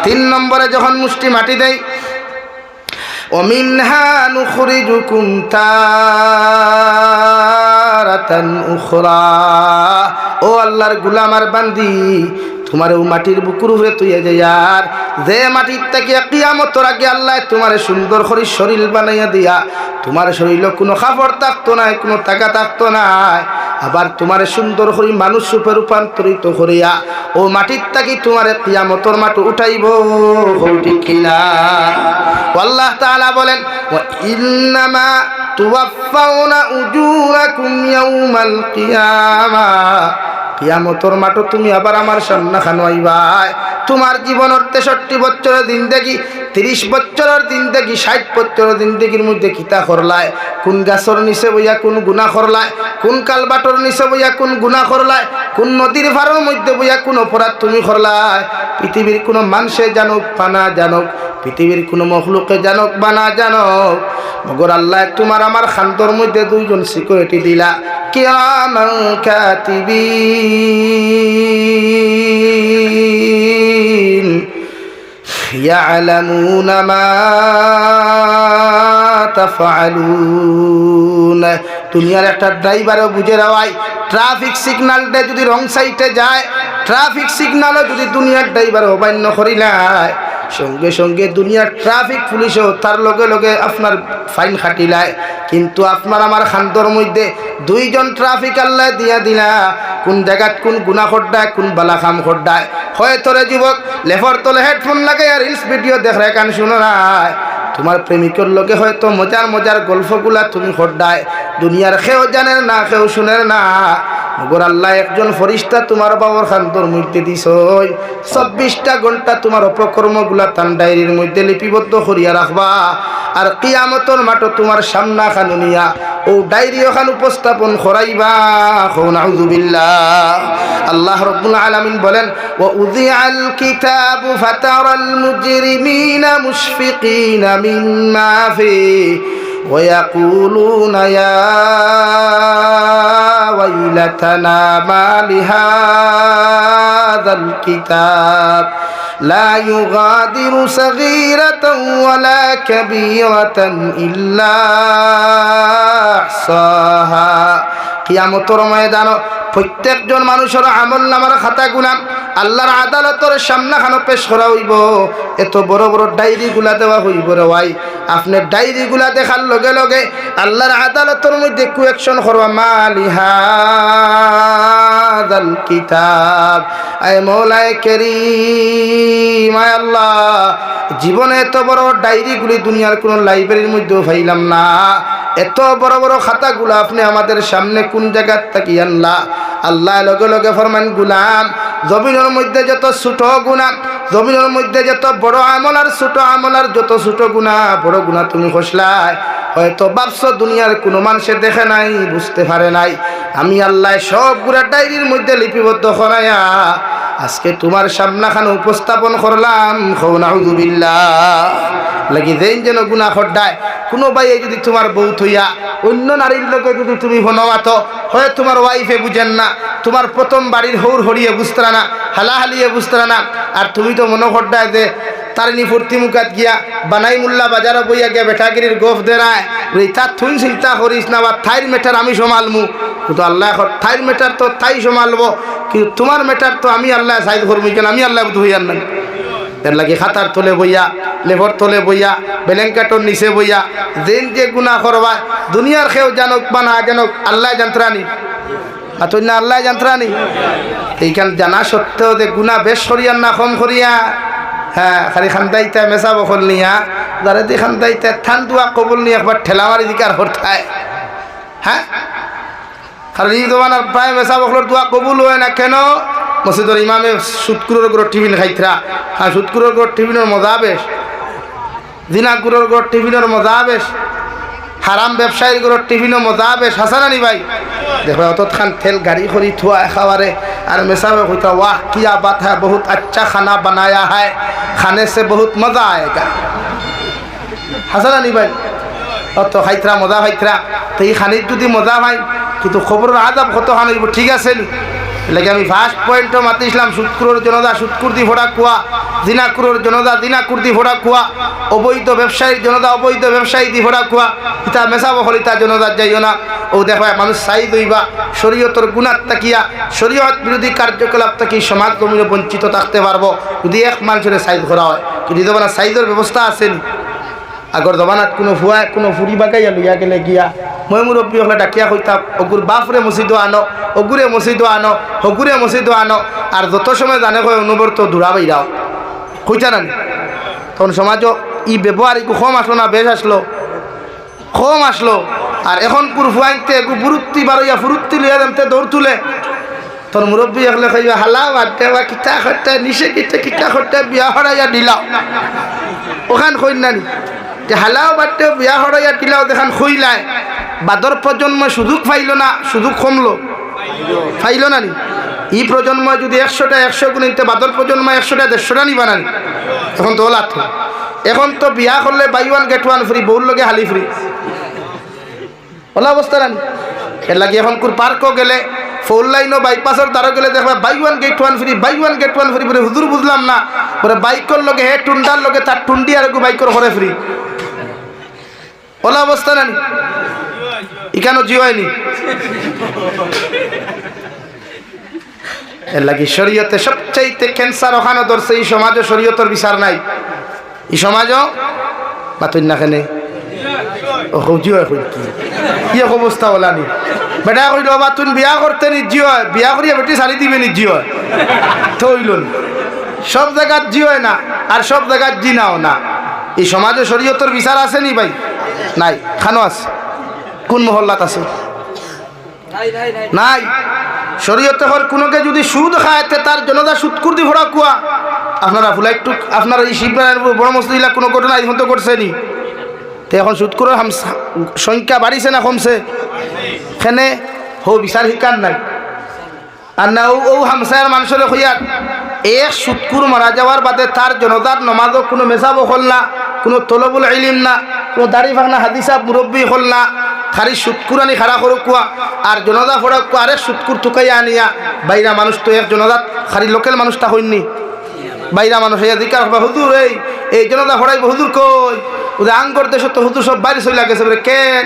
3 নম্বরে যখন মুষ্টি মাটি দেয়, ومنها نخرجكم تارة أخرى, ও আল্লাহর গোলাম আর বান্দি তোমার ও মাটির বুকুর উপরে তুইয়া যায় আর যে মাটির থেকে কিয়ামতের আগে আল্লাহ তোমার সুন্দর করে শরীর বানাইয়া দিয়া, তোমার শরীরে কোনো কাপড় থাকতো না, কোনো টাকা থাকতো না, আবার তোমার সুন্দর করে মানুষ রূপে রূপান্তরিত করিয়া ও মাটির থেকে তোমার কিয়ামতের মাটি উঠাইব, ঠিক কিনা? আল্লাহ তাআলা বলেন, ওয়া ইন্নামা তুওয়াফাউনা উজুরাকুম ইয়াউমাল কিয়ামা, কিয়ামতের মাঠে তুমি আবার আমার সম্মুখে আইবাই। তোমার জীবনের 63 বছরের জিন্দেগি, 30 বছরের জিন্দেগি, 60 বছরের জিন্দেগির মধ্যে কিতা করলাই, কোন গাছর নিচে বইয়া কোন গুনাহ করলাই, কোন কালবাটর নিচে বইয়া কোন গুনাহ করলাই, কোন নদীর ভারের মধ্যে বইয়া কোন অপরাধ তুমি করলাই, পৃথিবীর কোনো মানুষে জানুক বা না জানুক, পৃথিবীর কোনো মখলুকে জানুক বা না জানুক, মগর আল্লাহ তোমার আমার খান্তর মধ্যে 2 জন সিকিউরিটি দিলা, কিরামান কাতিবিন ইয়ালামুনা মা তাফআলুন। দুনিয়ার একটা ড্রাইভারও বুঝে রাওয়াই, ট্রাফিক সিগন্যালটা যদি রং সাইডে যায়, ট্রাফিক সিগন্যালও যদি দুনিয়ার ড্রাইভার অমান্য করিলায়, সঙ্গে সঙ্গে দুনিয়ার ট্রাফিক পুলিশও তার লগে লগে আপনার ফাইন খাটিলায়। কিন্তু আপনার আমার খান্তর মধ্যে 2 জন ট্রাফিক আল্লাহ দিয়া দিলা, কোন জায়গাত কোন গুনাহ খড্ডায়, কোন বালা কাম খড্ডায়। হয় তোরে যুবক লেফর তলে হেডফোন লাগে আর রিলস ভিডিও দেখে কান শুনো নাই, তোমার প্রেমিকের লগে হয়তো মজার মজার গল্পগুলা তুমি খড্ডায়, দুনিয়ার কেউ জানে না, কেউ শুনে না, মগর আল্লাহ একজন ফরিস্তা তোমার বাবার খান্তর মধ্যে দিছ, 24টা ঘন্টা তোমার অপকর্মগুলা তান ডায়েরির মধ্যে লিপিবদ্ধ করিয়া রাখবা। আর কিয়ামতের মাঠে তোমার সামনা খানুনিয়া ও ডায়েরি ওখান উপস্থাপন করাইবা। নাউযুবিল্লাহ। আল্লাহ রাব্বুল আলামিন বলেন, ওয়া উযিআল কিতাবু ফাতারাল মুজরিমিনা মুশফিকিনা মিম্মা ফিহি ওয়া ইয়াকুলুনা ইয়া ওয়াইলাতানা মা লিহাযাল কিতাব لا يغادر صغيرة ولا كبيرة إلا أحصاها। কিয়ামতের ময়দান প্রত্যেকজন মানুষের আমলনামার খাতাগুলা আল্লাহর আদালতের সামনাখানে পেশ করা হইব। এত বড় বড় ডায়েরিগুলা দেওয়া হইব রে ভাই। আপনি ডায়েরিগুলা দেখার লগে লগে আল্লাহর আদালতের মধ্যে কোয়েকশন করবা, মালিহাদাল কিতাব, আয় মওলায়ে কারীম, আয় আল্লাহ, জীবনে এত বড় ডায়েরিগুলি দুনিয়ার কোন লাইব্রেরির মধ্যেও পাইলাম না। এত বড় বড় খাতাগুলা আপনি আমাদের সামনে কোন জায়গা থেকে আনলা? আল্লাহ লগে লগে ফরমান, গুলাম, জমিনের মধ্যে যত ছোট গুনাহ, জমিনের মধ্যে যত বড় আমল আর ছোট আমল আর যত ছোট গুনাহ বড় গুনাহ তুমি খসলাই, হয়তো ভাবছো দুনিয়ার কোনো মানুষে দেখে নাই, বুঝতে পারে নাই। আমি আল্লাহ সবগুলা ডায়েরির মধ্যে লিপিবদ্ধ করাইয়া আজকে তোমার সামনাখানে উপস্থাপন করলাম। নাউযুবিল্লাহ। লাগি যেন যেন গুনাহ খড্ডায় কোনো ভাইয়ে যদি তোমার বউ থইয়া অন্য নারীর লোকে যদি তুমি হনমাত হয়, তোমার ওয়াইফে বুঝেন না, তোমার প্রথম বাড়ির হৌর হরিয়ে বুঝতরা না, হালাহালিয়ে বুঝতরা না, আর তুমি তো মনে খড্ডায় যে তারিনী ফুর্তি মুখাত গিয়া বানাই মুল্লা বাজারে বইয়া গিয়া বেটাগিরির গোফ দেরায় তার থুন চিন্তা করিস না, বা থাইর মেটার আমি সমালমু। কিন্তু আল্লাহ থাইর মেটার তো তাই সমালবো, কিন্তু তোমার মেটার তো আমি আল্লাহ সাইদ করবো, কেন আমি আল্লাহ ধুইয়ার না। এর লাগে খাতার তলে বইয়া, লেভর তলে বইয়া, বেলেঙ্কাটোর নিচে বইয়া যেন যে গুনাহ করবা দুনিয়ার কেউ জানুক বা না জানুক, আল্লাহ জানত্রানি, আতই না আল্লাহ জানত্রানি। এইখান জানা সত্ত্বেও যে গুনাহ বেশ করিয়ার না কম করিয়া, হ্যাঁ, খালি খান্দাইতে মেসা বকল নিয়া যারা দি খান্দাইতে থান দুয়া কবুল নিয়ে একবার ঠেলা মারি দিকে আর হরতায়। হ্যাঁ, কারণ এই জমানার প্রায় মেসা বকলর দোয়া কবুল হয় না। কেন? মসজিদের ইমামে সুৎকুরের গড় টিফিন খাইতরা, হ্যাঁ, সুৎকুরের গড় টিফিনের মজা বেশ, দিনাকুরের গড় টিফিনের মজা বেশ, হারাম ব্যবসায়ীর গড় টিফিনের মজা বেশ। হাসানানি ভাই দেখো অতখান তেল গাড়ি করি থুয়া খাবারে, আর মেসাবে কইতা, वाह क्या बात है, बहुत अच्छा खाना बनाया है, खाने से बहुत मजा आएगा। হাসানানি ভাই অত খাইতরা মজা খাইতরা, তো এই খানির যদি মজা হয়, কিন্তু খবরের আজাব কত খান হইব, ঠিক আছে নি? লাগে আমি ফার্স্ট পয়েন্টও মাতিছিলাম, সুৎকুরের জনতা সুৎকুর দি ভোড়া কুয়া, দিনাকুরের জনতা দিনাকুর দি ভোড়া কুয়া, অবৈধ ব্যবসায়ীর জনতা অবৈধ ব্যবসায়ী দি ভোড়া কুয়া, ইতা মেসা বহল ইতা জনতা যাইও না। ও দেখো মানুষ চাই দইবা শরীয়তর গুণাত তাকিয়া, শরীয়ত বিরোধী কার্যকলাপ থাকি সমাজ জমিনে বঞ্চিত থাকতে পারবো যদি এক মানুষের সাইজ করা হয়। কিন্তু জমানার সাইজের ব্যবস্থা আসেনি। আগর জমানাত কোনো ফুয়ায় কোনো ফুরি বাগাইয়া লইয়া গেলে গিয়া মই মুরব্বী হলে ডাকিয়া কইতাম, অগুর বাপরে মসজিদ আনো, অগুরে মসজিদ আনো, হগুরে মসজিদ আনো, আর যত সময় জানে কয় অনুবর্ত দূরা বাইরাও কইতা না। তখন সমাজও ই ব্যবহার একটু কম আসলো না, বেশ আসলো, কম আসলো। আর এখন কুর ফুয়াইতে একটু বুরুত্তি বারইয়া ফুরুত্তি লইয়া দেমতে দৌড় তুলে, তোর মুরব্বী হলে কইবা হালা বাড়তে বা কিতা খরটা নিচে কিতা কিতা খরটা বিয়া হরাইয়া দিলাও, ওখান কই নানি যে হালাও বাড়তেও বিয়া হরাইয়া দিলাও দেখান খুইলায়। বাদর প্রজন্ম সুযোগ পাইল না, সুযোগ কমলো, পাইল না নি? ই প্রজন্ম যদি 100টা 100 গুণ নিতে, বাদর প্রজন্ম 100টা 150টা নিবা না নি? এখন তো লাথ, এখন তো বিয়া করলে buy one get one free, বউর লগে হালি ফ্রি, ওলা অবস্থা না? এর লাগে এখন কোর পার্কও গেলে, ফোর লাইনও বাইপাসের দ্বারা গেলে দেখবা buy one get one free, buy one get one free বলে। হুজুর বুঝলাম না, বলে বাইকর লগে হে টুন্ডার লগে তার টুন্ডি আর বাইকর ঘরে ফ্রি, ওলা অবস্থা না? ইখানো জিওয়নি। এর লাগি শরীয়তে সবচাইতে ক্যান্সার ওখানে ধরছে। এই সমাজও শরীয়তের বিচার নাই, এই সমাজও বাতুন না কেনে ও জিও কি অবস্থা বলা নি। বেটা কইল বাতুন বিয়া করতে নি জিও, বিয়া করিয়া বেটি শাড়ি দিবে নি জিও, তো হইল সব জায়গাত জিও না, আর সব জায়গাত জি নাও না। এই সমাজে শরীয়তের বিচার আছে নি ভাই? নাই। খানো আছে? কোন মহল্লাত আছে? নাই। শরীয়তে হর কোনোকে যদি সুদ খায়তে তার জনতা সুদ কুর্দি ভরা কুয়া। আপনারা ফুলা একটু আপনারা এই শিবরায়ের বড় মসজিদা কোনো ঘটনা এই মতো করছেনি? তো এখন সুৎকুরের সংখ্যা বাড়িছে না কমছে? এখানে হো বিচার শিকার নাই। আর না ও হামসায়ের মানুষের হইয়ার এক সুৎকুর মারা যাওয়ার বাদে তার জনতার নমাজও কোনো মেসাবো হল না, কোনো তলবুল ইলিম না, কোনো দাড়ি ভাঙনা হাদিসা মুরব্বী হল না, খালি সুৎকুর আনি খাড়া করো কুয়া আর জনতা ফোড়া কুয়া আরেক সুৎকুর টুকাইয়া আনিয়া বাইরা মানুষ তো এক জনতাত খালি লোকাল মানুষটা হইনি বাইরা মানুষ হইয়া দিকার হুজুর এই জনতা ফোড়াইব হুজুর কই ওদের আঙ্গর দেশ তো হুজুর সব বাইরে চলে গেছে বলে কেন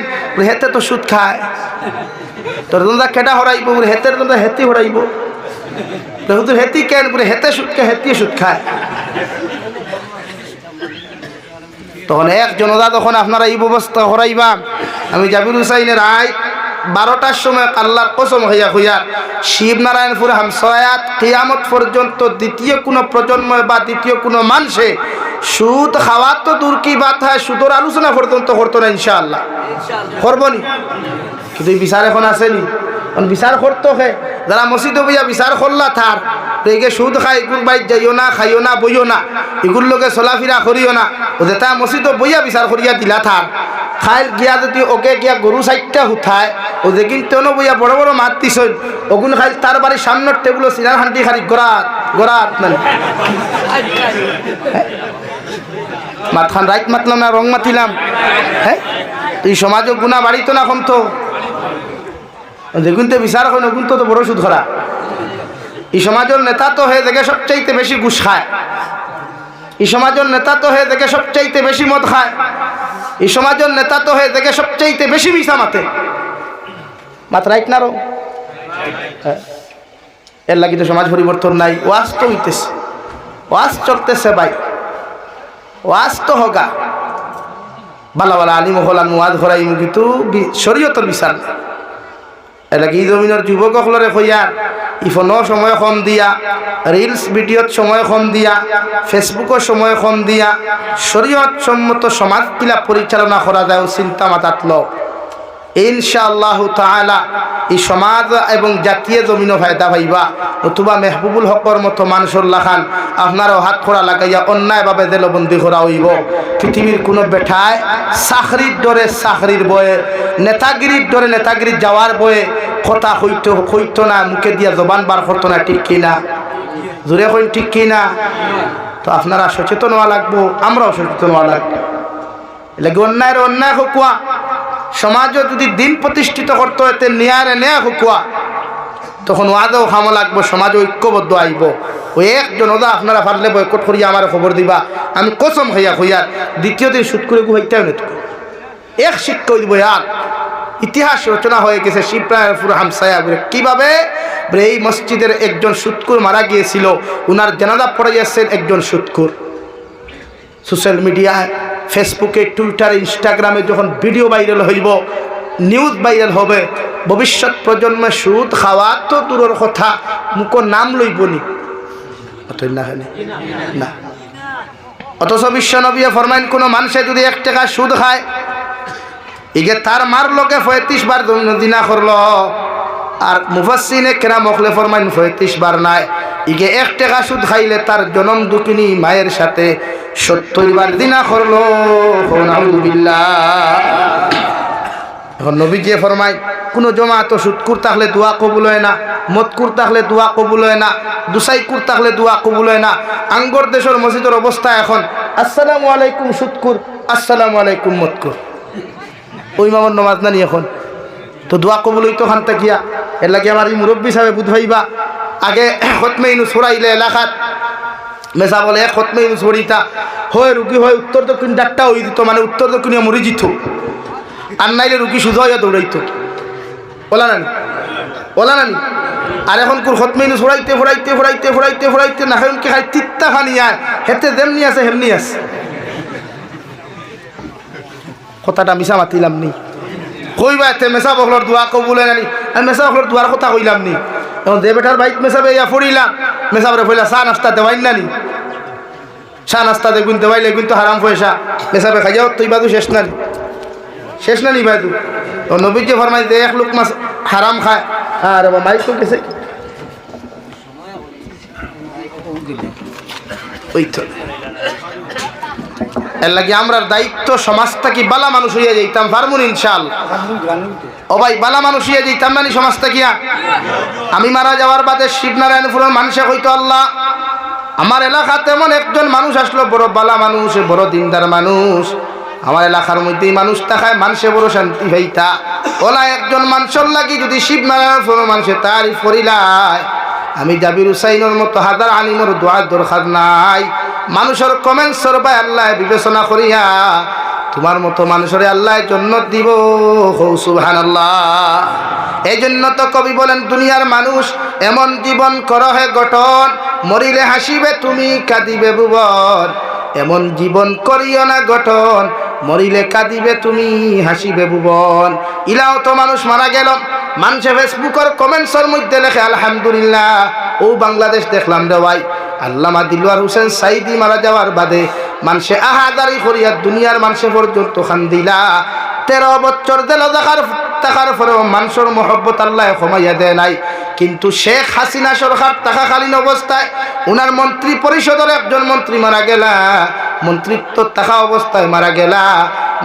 হেতে তো সুদ খায় তোর জনতা কেটা হরাইব বলে হেতের জনতা হেতি হরাইব হুজুর হেতি কেন বলে হেতে সুদ খায় হেতি সুদ খায়। তখন এক জনতা তখন আপনারা এই ব্যবস্থা হরাইবা। আমি জাবির হুসাইনের আয় 12টার সময় আল্লাহর কসম হইয়া হইয়ার শিবনারায়ণপুর হামসায়াত কিয়ামত পর্যন্ত দ্বিতীয় কোনো প্রজন্ম বা দ্বিতীয় কোনো মানুষে সুদ খাওয়া তো দূর কি বাত হয় সুদর আলোচনা পর্যন্ত করতো না ইনশাআল্লাহ করবো নি। কিন্তু এই বিচার এখন আসেনি, বিচার করতো হে যারা মসজিদে বইয়া বিচার করলা থার এইকে সুদ খাই এগুলো বাইর যাইও না খাইও না বইও না এগুলোর লোকে চলাফিরা করিও না ও যেটা মসজিদে বইয়া বিচার করিয়া দিলা থার খাইল গিয়া যদি ওকে গিয়া গরু সাইডটা উঠায় ও যে কিন্তু বইয়া বড় বড় মাত দিছই ওগুন খাইল তার বাড়ির সামনের টেবিলও সিনার হান্ডি খালি গড়াত গড়াত মানে মাতখান রাইট মাতলাম না রং মাতিলাম। হ্যাঁ এই সমাজও গুণা বাড়িত না এখন তো দেখুন তো বিচার এখন ওগুন তো বড় সুদ ধরা। এই সমাজের নেতা তো হয়ে দেখে সবচাইতে বেশি ঘুষ খায়, এই সমাজের নেতা তো হয়ে দেখে সবচাইতে বেশি মদ খায়, এই সমাজের নেতা তো হয়ে দেখে সবচাইতে বেশি মিশা মাতে মাত রাইট না রো। এর লাগি তো সমাজ পরিবর্তন নাই। ওয়াজ তো হইতেছে, ওয়াজ চলতেছে ভাই, ওয়াজ তো হগা বালা বালা আলিম হলান ওয়াজ ঘরাইমু কিন্তু শরীয়তের বিচার নেই। এর লাগি জমিনের যুবকসকলরে কইয়ার ইফোনও সময় কম দিয়া, রিলস ভিডিওত সময় কম দিয়া, ফেসবুকও সময় কম দিয়া শরীয়ত সম্মত সমাজগুলা পরিচালনা করা যায় চিন্তা মাথাত ল ইনশাআল্লাহু তাআলা এই সমাজ এবং জাতীয় জমিনও ফায়দা পাইবা। নতুবা মেহবুবুল হকর মতো মানুষের লাখান আপনারও হাত খোড়া লাগাইয়া অন্যায়ভাবে জেলবন্দি করা হইব। পৃথিবীর কোনো বেঠায় চাকরির ডরে চাকরির বয়ে, নেতাগিরির ডরে নেতাগিরি যাওয়ার বয়ে কথা হইতো না, মুখে দিয়া জবান বার করতো না, ঠিক কিনা জোরে কইন ঠিক কিনা? তো আপনারা সচেতন হওয়া লাগবো, আমরাও সচেতন হওয়া লাগবো। এলাকি অন্যায়ের অন্যায় হকুয়া সমাজও যদি দিন প্রতিষ্ঠিত করতে হইতে নিয়ারে নেয়া হুকুয়া তখন ওয়াদও খামো লাগবো, সমাজ ঐক্যবদ্ধ আইব। ওই একজন ওদা আপনারা পারলে বয়কট করিয়া আমার খবর দিবা, আমি কসম হইয়া হইয়ার দ্বিতীয় দিন সুদ করে হইতে হবে না এক শিক্ষা দিব। আর ইতিহাস রচনা হয়ে গেছে শিবনারায়ণপুর হামসায়া বলে কীভাবে এই মসজিদের একজন সুদকুর মারা গিয়েছিল, উনার জানাজা পড়ে যাচ্ছেন একজন সুদকুর। সোশ্যাল মিডিয়ায় ফেসবুকে টুইটারে ইনস্টাগ্রামে যখন ভিডিও ভাইরাল হইব, নিউজ ভাইরাল হবে, ভবিষ্যৎ প্রজন্মে সুদ খাওয়া তো দূরের কথা মুখ নাম লইবনি না। অথচ বিশ্বনবী ফরমাইন কোনো মানুষে যদি 1 টাকা সুদ খায় ইগে তার মার লোকে 35 বার দিনা করল। আর মুফাসসিনে কেরাম মখলে ফরমাইন 35 বার নাই, ইগে 1 টাকা সুদ খাইলে তার জনম দুঃখিনী মায়ের সাথে 70 বার দিনা করলো। এখন নবীজি ফরমাই কোনো জমাত সুদকুর থাকলে দোয়া কবুল হয় না, মদকুর থাকলে দোয়া কবুল হয় না, দুসাইকুর থাকলে দোয়া কবুল হয় না। আঙ্গর দেশের মসজিদের অবস্থা এখন আসসালামু আলাইকুম সুদকুর, আসসালামু আলাইকুম মদকুর, ওই মামার নমাজ নানি এখন তো দোয়া কবুল হইতো খান তাকিয়া। এর লাগে আমার এই মুরব্বী সাহেব বুঝাইবা আগে খতমে ইউনুস পড়াইলে এলাকাত মেসা বলে খতমে ইউনুস পড়িতা হয় রুগী হয় উত্তর দক্ষিণ ডাক্তার হয়ে দিত, মানে উত্তর দক্ষিণে মরি যেত, আর নাইলে রুগী সুধা হইয়া দৌড়াইতো। ওলা নানি ওলা নানি। আর এখন কোন খতমে ইউনুস পড়াইতে পড়াইতে পড়াইতে পড়াইতে পড়াইতে না হয় খাই তিত্তা খানি আয় হেতে যেমনি আছে হেমনি আছে। কথাটা মিশা মাতিলাম নি, কইবা এতে মেসা বকলর দোয়া কবুল হয় নানি, আমি মেসা বকলর দোয়ার কথা কইলাম নি। এখন যে বেটার বাইক মেসাবে ইয়া পড়িলাম, মেসাবরে পড়িলা চা নাস্তা দেওয়াই নানি, চা নাস্তা দেখুন দেওয়াইলে কিন্তু হারাম পয়সা মেসাবে খাই যাও, তুই বাদু শেষ নানি, শেষ নানি বাদু। নবীজি ফরমাই যে 1 লোক মাছ হারাম খায়। আর মাইক তো গেছে ওই তো এর লাগে আমরার দায়িত্ব সমাজটা কি বালা মানুষ হইয়া যাইতাম পারমুন ইনশাআল্লাহ। ও ভাই বালা মানুষ হইয়া যাইতাম না নি সমাজটা কিয়া? আমি মারা যাওয়ার বাদে শিবনারায়ণপুরের মানুষে হইতো আল্লাহ আমার এলাকাতে এমন একজন মানুষ আসলো, বড় বালা মানুষ, বড় দিনদার মানুষ, আমার এলাকার মধ্যেই মানুষ থাকায় মানুষে বড় শান্তি পাইতা। ওলা একজন মানুষের লাগি যদি শিবনারায়ণপুরের মানুষে তারিফ করিলাই, আমি জাবির হুসাইনের মতো হাজার আলিমর দোয়ার দরকার নাই। মানুষের কমেন্টসর ভাই আল্লাহ বিবেচনা করিয়া তোমার মতো মানুষের আল্লাহ জান্নাত দিব। সুবহানাল্লাহ। এই জন্য তো কবি বলেন, দুনিয়ার মানুষ এমন জীবন করো হে গঠন, মরিলে হাসিবে তুমি কাঁদিবে ভুবন। এমন জীবন করিও না গঠন, মরিলে কাঁদিবে তুমি হাসিবে ভুবন। ইলাও তো মানুষ মারা গেল, মানুষে ফেসবুকের কমেন্টসের মধ্যে লেখে আলহামদুলিল্লাহ। ও বাংলাদেশ দেখলাম রে ভাই, আল্লামা দিলওয়ার হোসেন সাইদি মারা যাওয়ার বাদে মানুষে আহাদারি করিয়া দুনিয়ার মানুষে পর্যন্ত খান্দিলা। 13 বছর দিল দেখার পরেও মানুষের মহব্বত আল্লাহ কমাইয়া দেয় নাই। কিন্তু শেখ হাসিনা সরকার থাকাকালীন অবস্থায় উনার মন্ত্রী পরিষদের একজন মন্ত্রী মারা গেলা, মন্ত্রিত্ব থাকা অবস্থায় মারা গেলা।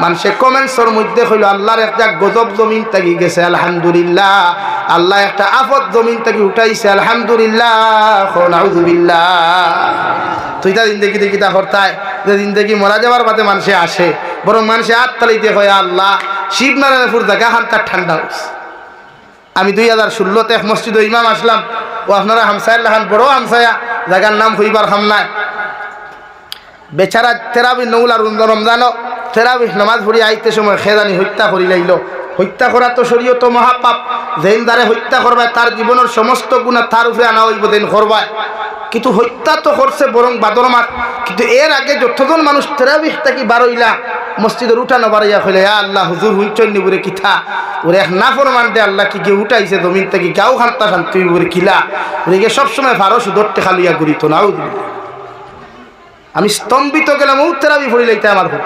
মানুষে কমেন্টসের মধ্যে হইল আল্লাহর একটা গজব জমিন থাকি গেছে আলহামদুলিল্লাহ, আল্লাহ একটা আফত জমিন থাকি উঠাইছে আলহামদুলিল্লাহ, নাউযুবিল্লাহ। তুই তা জিন্দেগি দেখি তা হরতায় যে জিন্দেগি মরা যাওয়ার বাদে মানুষে আসে, বরং মানুষে আত্মালিতে হয় আল্লাহ শিবনারায়ণপুর জায়গা হান্তার ঠান্ডা হয়েছে। আমি 2016-তে এক মসজিদ ইমাম আসলাম, ও আপনারা হামসায় লাহান বড় হামসায়া, জায়গার নাম হইবার হামনায়। বেচারা তেরাবি নৌলা রমজানো তেরাবি নামাজ পড়ি আইতে সময় খেদানি হত্যা করি লাইল। হত্যা করা তো শরীয়ত মহাপাপ, যেন দ্বারে হত্যা করবায় তার জীবনের সমস্ত গুণা তার উপরে আনা হইব, দেন করবায়। কিন্তু হত্যা তো করছে বরং বাদর মাঠ। কিন্তু এর আগে যতজন মানুষ তেরাবিহ থাকি বারইলা মসজিদের উঠানো বাড়াইয়া হইলে, আল্লাহ হুজুর হুইচন্নি বুড়ে কিথা ওরে এক নাফরমান দে আল্লাহ কি কে উঠাইছে জমিন থেকে গাও খান্তা শান্তি বুড়ে কিলা ওরে সবসময় ভারো সুদরতে খালিয়া ঘুরিত নাও। আমি স্তম্ভিত গেলাম, ও তেরাবি পড়ি লাইতে আমার ঘর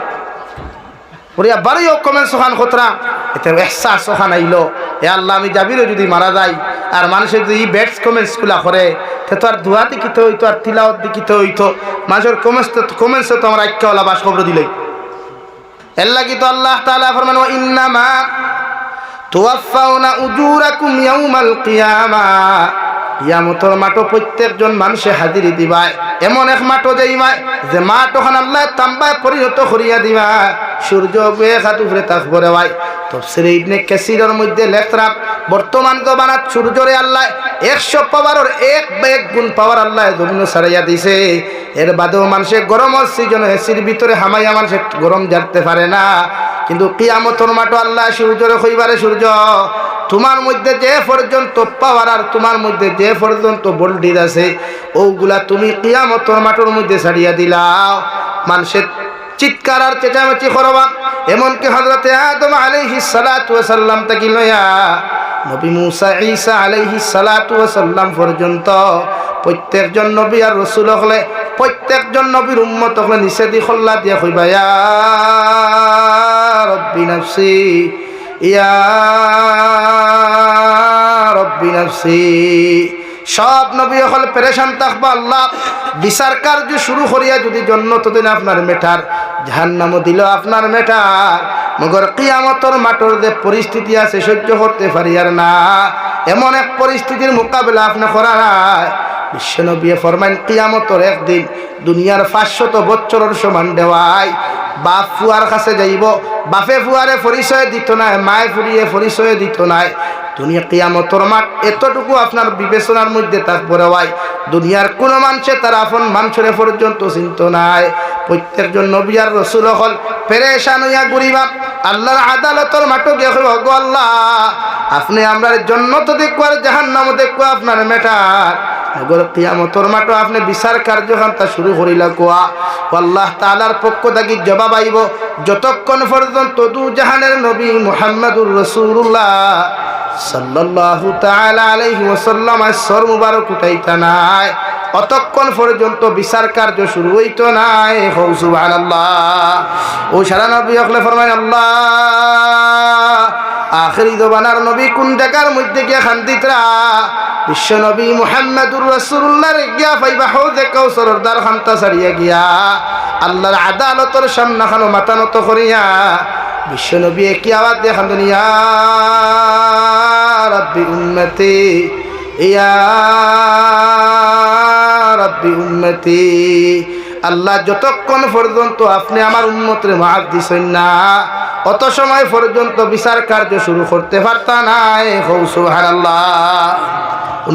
ওরে বারোই কমেন্টস ওখান খতরা এতে এহসাস ওখান আইলো, এ আল্লাহ আমি যাবিরও যদি মারা যাই আর মানুষের যদি ব্যাডস কমেন্টসগুলা করে তে তো আর ধোয়া দেখিতে হইতো, আর তিলাওয়াত দেখিতে হইতো। মানুষের কমেন্টস তো আমার আইক্যাওয়ালা বাস খবর দিলে। এর লাগি তো আল্লাহ তাআলা ফরমান, ওয়া ইন্নামা তুওয়াফাউনা উজুরাকুম ইয়াউমাল কিয়ামাহ। কিয়ামতের মাঠে প্রত্যেকজন মানুষে হাজিরি দিবায়, এমন এক মাঠও যাইবায় যে মাঠ ওখান আল্লাহ তাম্বায় পরিণত করিয়া দিবা, সূর্য এক হাত উপরে থাকবরে ভাই। তাফসীরে ইবনে কাসীরের মধ্যে লেখরা বর্তমান জমানাত সূর্যরে আল্লাহ 100 পাওয়ারের এক গুণ পাওয়ার আল্লাহ জমিন ছাড়াইয়া দিছে। এর বাদেও মানুষের গরমের সিজনে এসির ভিতরে হামাইয়া মানুষের গরম জানতে পারে না। কিন্তু কিয়ামতের মাঠে আল্লাহ সূর্যরে কইবারে, সূর্য তোমার মধ্যে যে পর্যন্ত পাওয়ার আর তোমার মধ্যে যে পর্যন্ত ভোল্টেজ আছে ওগুলা তুমি কিয়ামতের মাঠের মধ্যে ছাড়িয়া দিলাও। মানুষের চিৎকার আর চেঁচামেচি করবা। এমনকি হযরতে আদম আলাইহিস সালাতু ওয়াস সালাম থেকে লইয়া নবী মুসা ঈসা আলাইহিস সালাতু ওয়াস সালাম পর্যন্ত প্রত্যেকজন নবী আর রাসূল হলে প্রত্যেকজন নবীর উম্মত হলে নিষেধি খল্লা দিয়া কইবা, ইয়া রব্বি নাফসি ইয়া রব্বি নাফসি। সব নবী হল পেরেশান থাকবা, আল্লাহ বিচার কার্য শুরু করিয়া যদি জান্নাত দিন আপনার মেটার, জাহান্নামও দিল আপনার মেটার। মগর কিয়ামতের মাঠের যে পরিস্থিতি আছে সহ্য করতে পারি আর না, এমন এক পরিস্থিতির মোকাবেলা আপনি করার। বিশ্বনবী ফরমান, কিয়ামতের একদিন দুনিয়ার 500 বছরের সমান দেওয়াই বাপ ফুয়ার কাছে যাইব, বাপে ফুয়ারে পরিচয় দিত নাই, মায়ে ফুরিয়ে পরিচয় দিত নাই। দুনিয়া কিয়ামতের মাঠ এতটুকু আপনার বিবেচনার মধ্যে থাকবে ভাই, দুনিয়ার কোন মানুষে তার আপন মানুষের পর্যন্ত চিন্ত নাই। প্রত্যেকজন নবী আর রাসূল হল পেরেশান হইয়া ঘুরিবা আল্লাহর আদালতের মাঠে গিয়ে কইব, গো আল্লাহ আপনি আমরা জান্নাত দেখব আর জাহান্নাম দেখব আপনার মেটার। আগর কিয়ামতের মাঠে আপনি বিচার কার্যখানটা শুরু করিলা কোয়া, আল্লাহ তাআলার পক্ষ থেকে জবাব আইব, যতক্ষণ পর্যন্ত দু জাহানের নবী মুহাম্মদুর রাসূলুল্লাহ সাল্লাল্লাহু তাআলা আলাইহি ওয়াসাল্লাম আসর মুবারক উঠাইতা নাই, অতক্ষণ পর্যন্ত বিচার কার্য শুরু হইতো নাই। সুবহানাল্লাহ। ও সারা নবী হলে ফরমায়, আল্লাহ আখিরি জমানার নবী কোন জায়গার মধ্যে গিয়া খান্দিতরা? বিশ্ব নবী মুহাম্মদুর রাসূলুল্লাহর গিয়া পাইবা হৌজে কাউসারের দ্বার খান্তা ছাড়িয়া গিয়া আল্লাহর আদালতের সামনে খানো মাথা নত করিয়া বিশ্বনবী কি আওয়াজ দেখান দুনিয়া রাব্বি উম্মতি ইয়া রাব্বি উম্মতি। আল্লাহ যতক্ষণ পর্যন্ত আপনি আমার উম্মতের মাফ দিছেন না অত সময় পর্যন্ত বিচার কার্য শুরু করতে পারতা নাই। সুবহানাল্লাহ।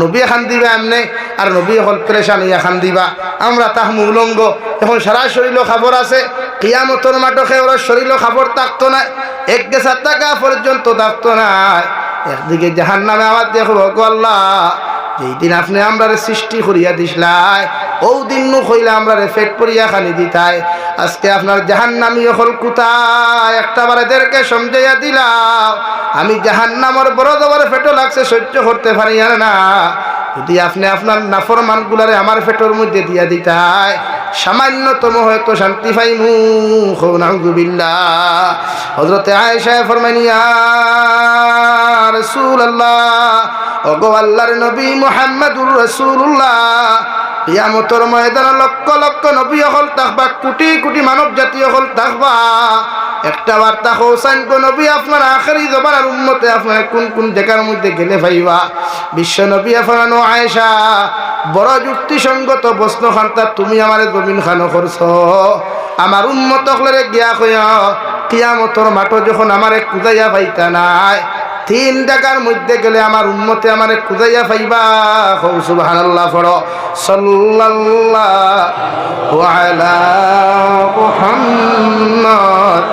নবী খান দিবা এমনি আর নবী হল প্রেশান ইয়া খান দিবা আমরা তাহমু উলঙ্গ। এখন সারা শরীরও খবর আছে কিয়ামতের মাঠে ওরা শরীরও খবর থাকতো না, এক গেছার টাকা পর্যন্ত থাকতো না। একদিকে জাহান্নামে আওয়াজ দেখো গো আল্লাহ যেই দিন আপনি আমরারে সৃষ্টি করিয়া দিসলাই ও দিন নু হইলে আমরারে পেট পরিয়া খানি দিতাই। আজকে আপনার জাহান্নামী হল কোথায় একটা বার এদেরকে সমঝাইয়া দিলাম আমি জাহান্নামর বড় জবর পেটও লাগছে সহ্য করতে পারি না। যদি আপনি আপনার নাফরমান গুলারে আমার পেটের মধ্যে দিয়া দিতাই সামান্যতম হয়তো শান্তি পাইমু। নাউযুবিল্লাহ। হযরতে আয়েশা ফরমাইন ইয়া রাসূলুল্লাহ ওগো আল্লাহর নবী মুহাম্মদুর রাসূলুল্লাহ কিয়ামতের ময়দানে লক্ষ লক্ষ নবী হল থাকবা, কোটি কোটি মানব জাতীয় হল থাকবা। একটা বার্তা হোসেন গো নবী আপনার আখেরি জমানার উম্মতে আপনার কোন কোন জায়গার মধ্যে গেলে পাইবা। বিশ্ব নবী ফরানো আয়েশা বড় যুক্তিসঙ্গত প্রশ্ন খান্তা তুমি আমারে জমিন খানো করছো আমার উম্মত হলরে গিয়া কইয়া কিয়ামতের মাঠে যখন আমারে কুদাইয়া পাইতা নাই তিন জায়গার মধ্যে গেলে আমার উম্মতে আমারে খুঁজাইয়া পাইবা। সুবহানাল্লাহ পড়ো সাল্লাল্লাহু আলা মুহাম্মদ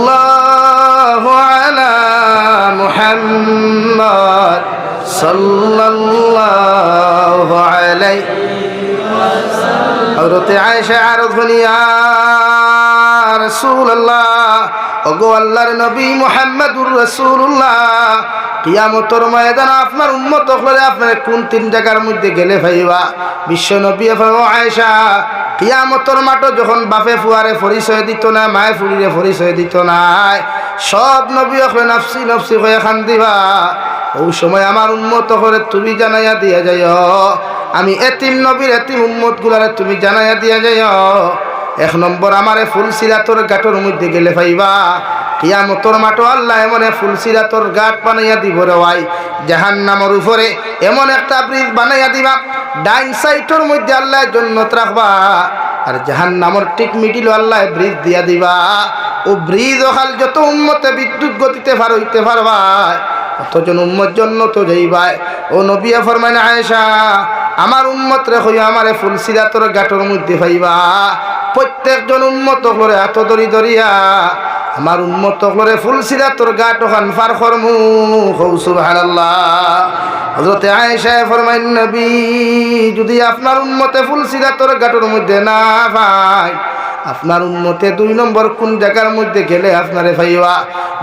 সাল্লাল্লাহু আলা মুহাম্মদ সাল্লাল্লাহু আলাইহি হযরত আয়েশা আরজ বলিয়া রাসূলুল্লাহ ওগো আল্লাহর নবী মুহাম্মদুর রাসূলুল্লাহ কিয়ামতের ময়দানে আপনার উম্মত হলে আপনার কোন তিন জায়গার মধ্যে গেলে পাইবা। বিশ্ব নবী ফরমায় আয়েশা কিয়ামতের মাঠে যখন বাপে ফুয়ারে পরিচয় দিত না মায়ে ফুরিরে পরিচয় দিত না সব নবী হলে নফসি নফসি হয়ে খান দিবা। ওই সময় আমার উম্মত হলে তুমি জানাইয়া দিয়া যাইও আমি এতিম নবীর এতিম উম্মত গুলারে তুমি জানাইয়া দিয়া যাইও। এক নম্বর আমারে ফুলসিরাতর গাঁটর মধ্যে গেলে পাইবা। কিয়ামতের মাঠে আল্লাহ এমন ফুলসিরাতর গাঁট বানাইয়া দিব রে ভাই জাহান্নামের উপরে এমন একটা ব্রিজ বানাইয়া দিবা ডাইন সাইডের মধ্যে আল্লাহ জান্নাত রাখবা আর জাহান্নামের ঠিক মিডিল আল্লাহ ব্রিজ দিয়া দিবা। ও ব্রিজ ওখাল যত উম্মতে বিদ্যুৎ গতিতে পার হইতে পারবা অতজন উম্মত জান্নাত যাইবাই। ও নবী ফরমায় আয়েশা আমার উম্মত রে হইয়া আমারে ফুলসিরাতর গাঁটর মধ্যে পাইবা। প্রত্যেকজন উম্মত হলরে এত দরি দরিয়া আমার উম্মত হলরে ফুলসিরাতর গাঁট ওখান পার করমু। সুবহানাল্লাহ। হযরতে আয়েশা ফরমাইন নবী যদি আপনার উম্মতে ফুলসিরাতর গাঁটর মধ্যে না পায় আপনার উম্মতে দুই নম্বর কোন জায়গার মধ্যে গেলে আপনারে পাইবা।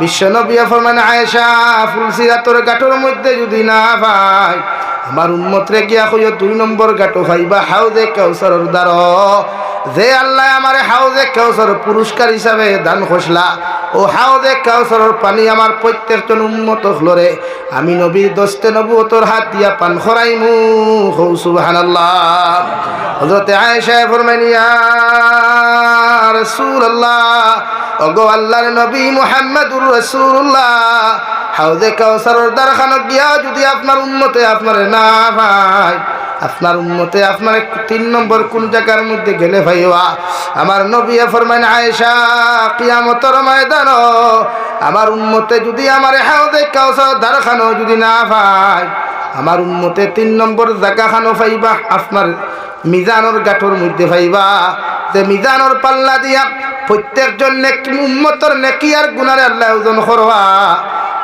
বিশ্ব নবী ফরমান আয়েশা ফুলসিরাতর গাঁটর মধ্যে যদি না পায় আমার উম্মতরে গিয়া কইও দুই নম্বর গাঁটো পাইবা হাউজে কাউসারের দ্বার যে আল্লাহ আমারে হাউজে কাউসার পুরস্কার হিসাবে দান খসলা ও হাউজে কাউসারের পানি আমার প্রত্যেকজন উম্মত হলরে আমি নবীর দস্তে নবুয়তর হাত দিয়া পান খরাইমু। সুবহানাল্লাহ। হযরতে আয়েশা ফরমাইন ইয়া রাসূলুল্লাহ ওগো আল্লাহর নবী মুহাম্মদুর রাসূলুল্লাহ হাউজে কাউসারের দ্বারখানে গিয়া যদি আপনার উম্মতে আপনারে না পায় আপনার উম্মতে আপনার তিন নম্বর কোন জায়গার মধ্যে গেলে ভাইয়া আমার নবী ফরমাইন আয়েশা কিয়ামতের ময়দান আমার উম্মতে যদি আমার হাউজে কাউসার দ্বারখানো যদি না পায় আমার উম্মতে তিন নম্বর জায়গাখানো পাইবা আপনার মিজানোর গাঁটর মধ্যে পাইবা। যে মিজানোর পাল্লা দিয়া প্রত্যেকজন উম্মতর নেকি আর গুনারে আল্লাহ ওজন করবা।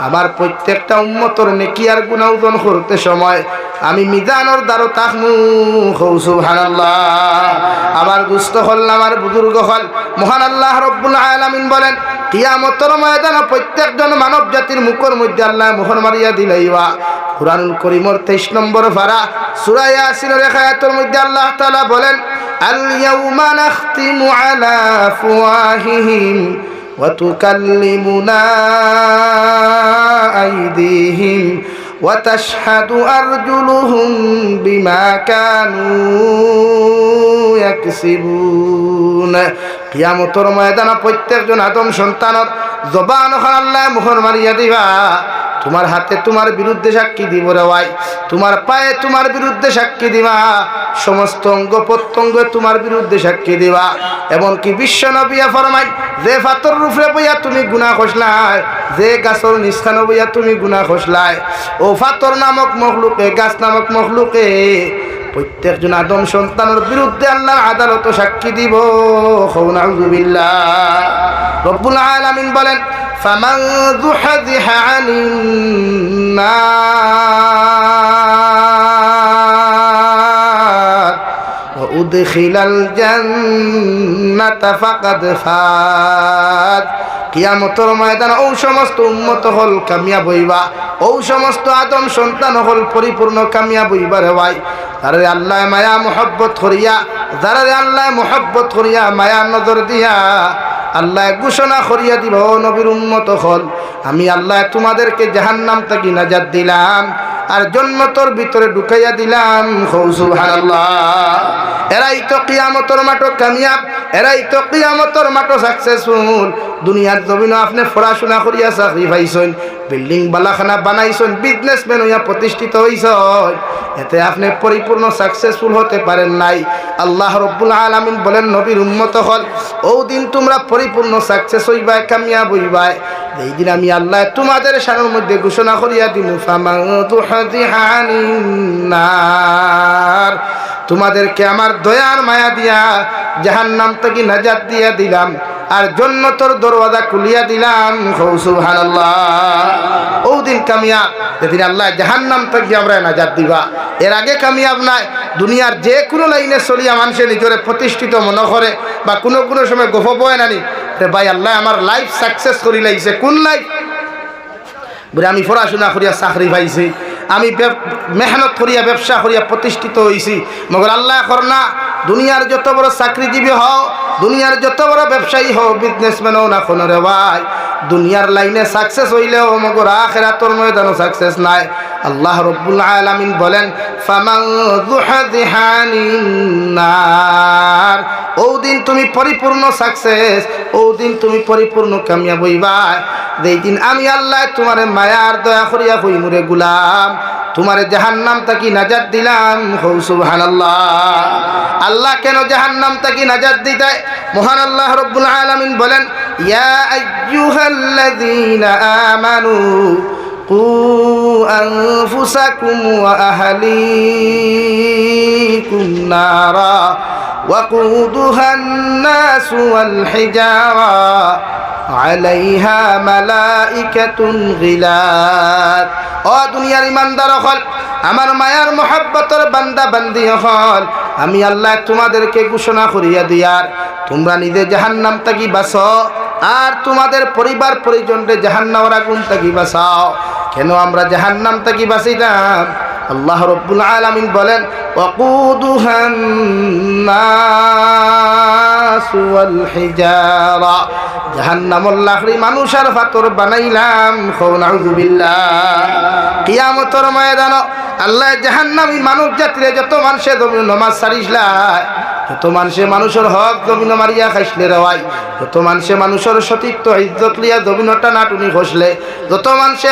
আমার প্রত্যেকটা উম্মতর নেকি আর গুনাহ ওজন করতে সময় আমি মিজানোর দ্বারো তাকমু। সুবহানাল্লাহ। আমার দুস্থ হল আমার বুজুর্গ হল মহান আল্লাহ রব্বুল আলামিন বলেন কিয়ামতের ময়দানে প্রত্যেকজন মানব জাতির মুখের মধ্যে আল্লাহ মোহর মারিয়া দিলাইবা। কুরআনুল কারীমের 23 নম্বর পারা সূরা ইয়াসিনের আয়াতের মধ্যে আল্লাহ তাআলা বলেন আল ইয়াউমা নাখতিমু আলা আফওয়াহিহিম ওয়া তুকাল্লিমুনা আইদিহিম وتشهد أرجلهم بما كانوا يكسبون কিয়ামতের ময়দানে প্রত্যেকজন আদম সন্তানের জবান ওখানে আল্লাহ মোহর মারিয়া দিবা তোমার হাতে তোমার বিরুদ্ধে সাক্ষী দিব রে ভাই তোমার পায়ে তোমার বিরুদ্ধে সাক্ষী দিবা সমস্ত অঙ্গ প্রত্যঙ্গ তোমার বিরুদ্ধে সাক্ষী দিবা এবং কি বিশ্ব নবিয়া ফরমাই যে ফাতর রূপে বইয়া তুমি গুনাহ খসলাই যে গাছর নিস্খানো বইয়া তুমি গুনাহ খসলাই ও ফাতর নামক মখলুকে গাছ নামক মখলুকে প্রত্যেকজন আদম সন্তানের বিরুদ্ধে আল্লাহর আদালত সাক্ষী দিব নাউযুবিল্লাহ রব্বুল আলামিন বলেন ফামান যুহযিহা আনিন নার ওয়া উদখিলাল জান্নাতা ফাকাদ ফাজ কিয়ামতের ময়দানে ও সমস্ত উম্মত হল কামিয়াব হইবা ও সমস্ত আদম সন্তান হল পরিপূর্ণ কামিয়াব হইবা রে ভাই যারা আল্লাহ মায়া মোহব্বত করিয়া যারা আল্লাহ মোহব্বত করিয়া মায়া নজর দিয়া আল্লাহ ঘোষণা করিয়া দিব নবীর উম্মত হল আমি আল্লাহ তোমাদেরকে জাহান্নাম থেকে নাজাত দিলাম আর জান্নাতের ভিতরে ঢুকাইয়া দিলাম সুবহানাল্লাহ এরাই তো কিয়ামতের মাঠে কামিয়াব এরাই তো কিয়ামতের মাঠে সাকসেসফুল দুনিয়ার জমিনে আপনি পড়াশোনা করিয়া চাকরি পাইছেন বিল্ডিং বালাখানা বানাইছেন বিজনেসম্যান হইয়া প্রতিষ্ঠিত হইছেন এতে আপনি পরিপূর্ণ সাকসেসফুল হতে পারেন নাই আল্লাহ রাব্বুল আলামিন বলেন নবীর উম্মত হল ও দিন তোমরা পরিপূর্ণ সাকসেস হইবা কামিয়াব হইবা এই দিন আমি আল্লাহ তোমাদের শানের মধ্যে ঘোষণা করিয়া দিমু ফামান যুহযিহা আনিন নার তোমাদেরকে আমার দয়ার মায়া দিয়া জাহান্নাম থেকে নাজাত দিয়া দিলাম আর জান্নাতের দরওয়াজা খুলিয়া দিলাম সুবহানাল্লাহ ও দিন কামিয়াব যেদিন আল্লাহ জাহান্নাম থেকে আমরা নাজাত দিবা এর আগে কামিয়াব নাই দুনিয়ার যে কোনো লাইনে চলিয়া মানুষের নিজরে প্রতিষ্ঠিত মনে করে বা কোনো কোনো সময় গোফ বয় নানি ভাই আল্লাহ আমার লাইফ সাকসেস করি লাইছে কোন লাইফ বলে আমি পড়াশোনা করিয়া চাকরি পাইছি আমি মেহনত করিয়া ব্যবসা করিয়া প্রতিষ্ঠিত হয়েছি মগর আল্লাহ করনা দুনিয়ার যত বড় চাকরিজীবী হও দুনিয়ার যত বড় ব্যবসায়ী হও বিজনেসম্যান হও না কোনো রে ভাই দুনিয়ার লাইনে সাকসেস হইলেও মগর আখিরাতের ময়দানে সাকসেস নাই আল্লাহ রাব্বুল আলামিন বলেন ফামান যুহযিহা আনিন নার ও দিন তুমি পরিপূর্ণ সাকসেস ও দিন তুমি পরিপূর্ণ কামিয়াব হইবা যেই দিন আমি আল্লাহ তোমারে মায়ার দয়া করিয়া কইমুরে গোলাম তোমারে জাহান্নাম থেকে নাজাত দিলাম সুবহানাল্লাহ আল্লাহ কেন জাহান্নাম থেকে নাজাত দিতে মহান আল্লাহ রাব্বুল আলামিন বলেন ইয়া আইয়ুহাল্লাযীনা আমানু কু আনফুসাকুম ওয়া আহলিকুম নারা ওয়াকুদুহা আন-নাস ওয়াল হিজারা আলাইহা মালাইকাতুন গিলাদ ও দুনিয়ার ইমানদার হল আমার মায়ার মোহাব্বতের বান্দা বান্দি হল আমি আল্লাহ তোমাদেরকে ঘোষণা করিয়া দিয়ার তোমরা নিজে জাহান্নাম থেকে বাঁচো আর তোমাদের পরিবার পরিজনরে জাহান্নামের আগুন থেকে বাঁচাও কেন আমরা জাহান্নাম থেকে বাঁচিলাম আল্লাহ রাব্বুল আলামিন বলেন ওয়াকুদুহান নাস ওয়াল হিজারা জাহান্নামুল লাকড়ি মানুষের ফাতর বানাইলাম নাউযুবিল্লাহ কিয়ামতের ময়দানে আল্লাহ জাহান্নামী মানব জাতিরে যত মানুষে নামাজ সারিসলাই যত মানুষে মানুষের হক জমিন মারিয়া খাইসলে রেওয়াই যত মানুষে মানুষের সতীত্ব ইজ্জত লিয়া জমিনটা নাটুনি খসলে যত মানুষে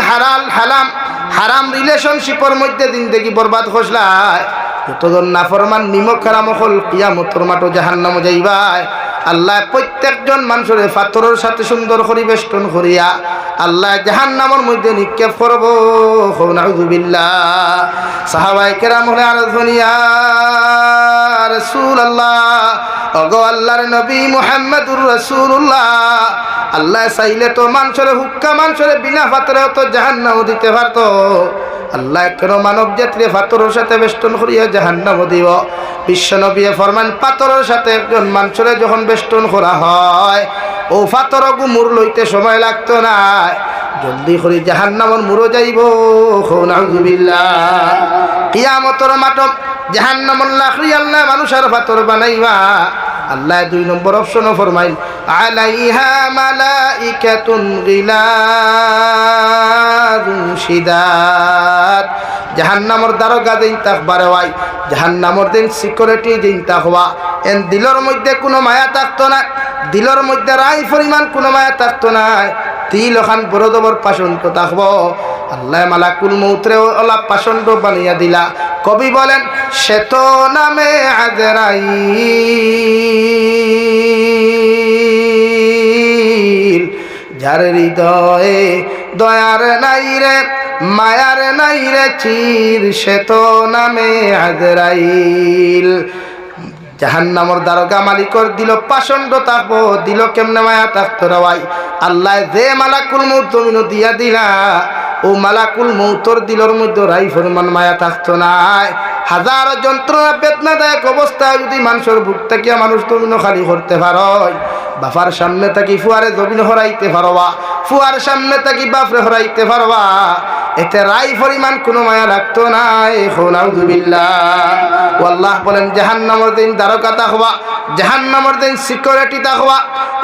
হারাম রিলেশনশিপের মধ্যে জিন্দেগি বরবাদ খসলাই যতজন নাফরমান নিমক হারাম হল কিয়ামতের মাঠে জাহান্নামে যাইবাই আল্লাহ প্রত্যেকজন মানুষের পাথরের সাথে সুন্দর করে বেষ্টন করিয়া আল্লাহ জাহান্নামের মধ্যে নিক্ষেপ করব নাউযুবিল্লাহ সাহাবায়ে কেরাম হলে আরজনি ইয়া রাসূলুল্লাহ ওগো আল্লাহর নবী মুহাম্মদুর রাসূলুল্লাহ আল্লাহ চাইলে তো মানুষের হুক্কা মানুষের বিনা পাথরে তো জাহান্নাম দিতে পারতো আল্লাহ কেন মানব জাতিরে পাথরের সাথে বেষ্টন করিয়া জাহান্নাম দিব বিশ্বনবী ফরমান পাথরের সাথে একজন মানুষের যখন বেষ্টন করা হয় ও পাথর গুমুর লইতে সময় লাগতো না জলদি করে জাহান্নামের মুরো যাইব নাউযুবিল্লাহ কিয়ামতের মাঠ জাহান্নামুল লাকড়ি আল্লাহ মানুষের পাথর বানাইবা আল্লাহ 2 নম্বর অপশনও ফরমাইল আলাইহা মালাইকাতুন গিলাযুন শিদাদ জাহান্নামের দারোগা দিন তাকবারে ওয়াই জাহান্নামের দিন সিকিউরিটি দিন তাকওয়া এন দিলের মধ্যে কোনো মায়া থাকতো না দিলের মধ্যে রাই পরিমাণ কোনো মায়া থাকতো না তিল ওখান বড় দবর পাষণ্ড থাকবো আল্লাহ মালাকুল মৌতরে ওলা পাষণ্ড বানিয়ে দিলা কবি বলেন সে তো নামে আজরাইল যার হৃদয়ে দয়ার নাই রে মায়ার নাই রে চির সে তো নামে আজরাইল জাহান্নামের দারোগা মালিকর দিল পাষণ্ড থাকবো দিল কেমনে মায়া থাকতো রাই আল্লাহ যে মালাকুল মৌত দিয়া দিলা ও মালাকুল মৌতর দিলর মধ্যে রাই পরিমাণ মায়া থাকতো নাই হাজার যন্ত্রণা বেদনাদায়ক অবস্থায় যদি মানুষের বুক থাকিয়া মানুষ তুমি খালি করতে পারো বাপার সামনে থাকি ফুয়ারে জমিন হরাইতে পারবা ফুয়ার সামনে থাকি বাপরে হরাইতে পারবা এতে রাই পরিমাণ কোনো মায়া লাগতো না এখন আউযুবিল্লাহ আল্লাহ বলেন জাহান্নামের দিন দারোগা থাকবা জাহান্নামের দিন সিকিউরিটি থাকবা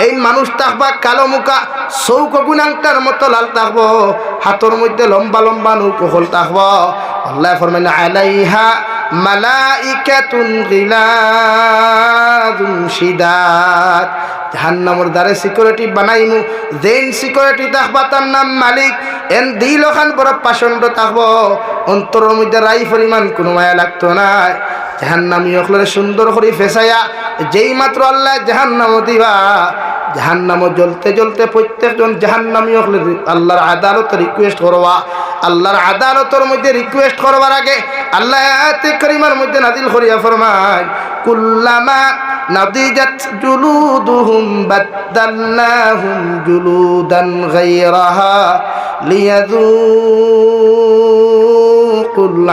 এই মানুষ থাকবা কালো মুখা চৌক গুণাঙ্কার মতো লাল থাকবো হাতের মধ্যে লম্বা লম্বা নৌকোহল থাকবো আল্লাহ ফরমাইল আলাইহা মালাইকাতুন গিলাযুন শিদাদ জাহান্নামের দ্বারে সিকিউরিটি বানাইমু যেন সিকিউরিটি থাকবা তার নাম মালিক এন দিল ওখান বড় পাষণ্ড থাকবো অন্তরের মধ্যে রাই পরিমাণ কোনো মায়া লাগতো না জাহান্নামী হকলে সুন্দর করে ফেসাইয়া যেই মাত্র আল্লাহ জাহান্নাম দিবা জাহান্নাম জ্বলতে জ্বলতে প্রত্যেকজন জাহান্নামী হকলে আল্লাহর আদালতে রিকোয়েস্ট করবা আল্লাহর আদালতের মধ্যে রিকোয়েস্ট করবার আগে আল্লাহ আয়াতে কারিমার মধ্যে নাজিল করিয়া ফরমায় কুল্লামা নাদিজাত জুলুদুহুম বাদদালনাহুম জুলুদান গায়রাহা লিয়াযুকুল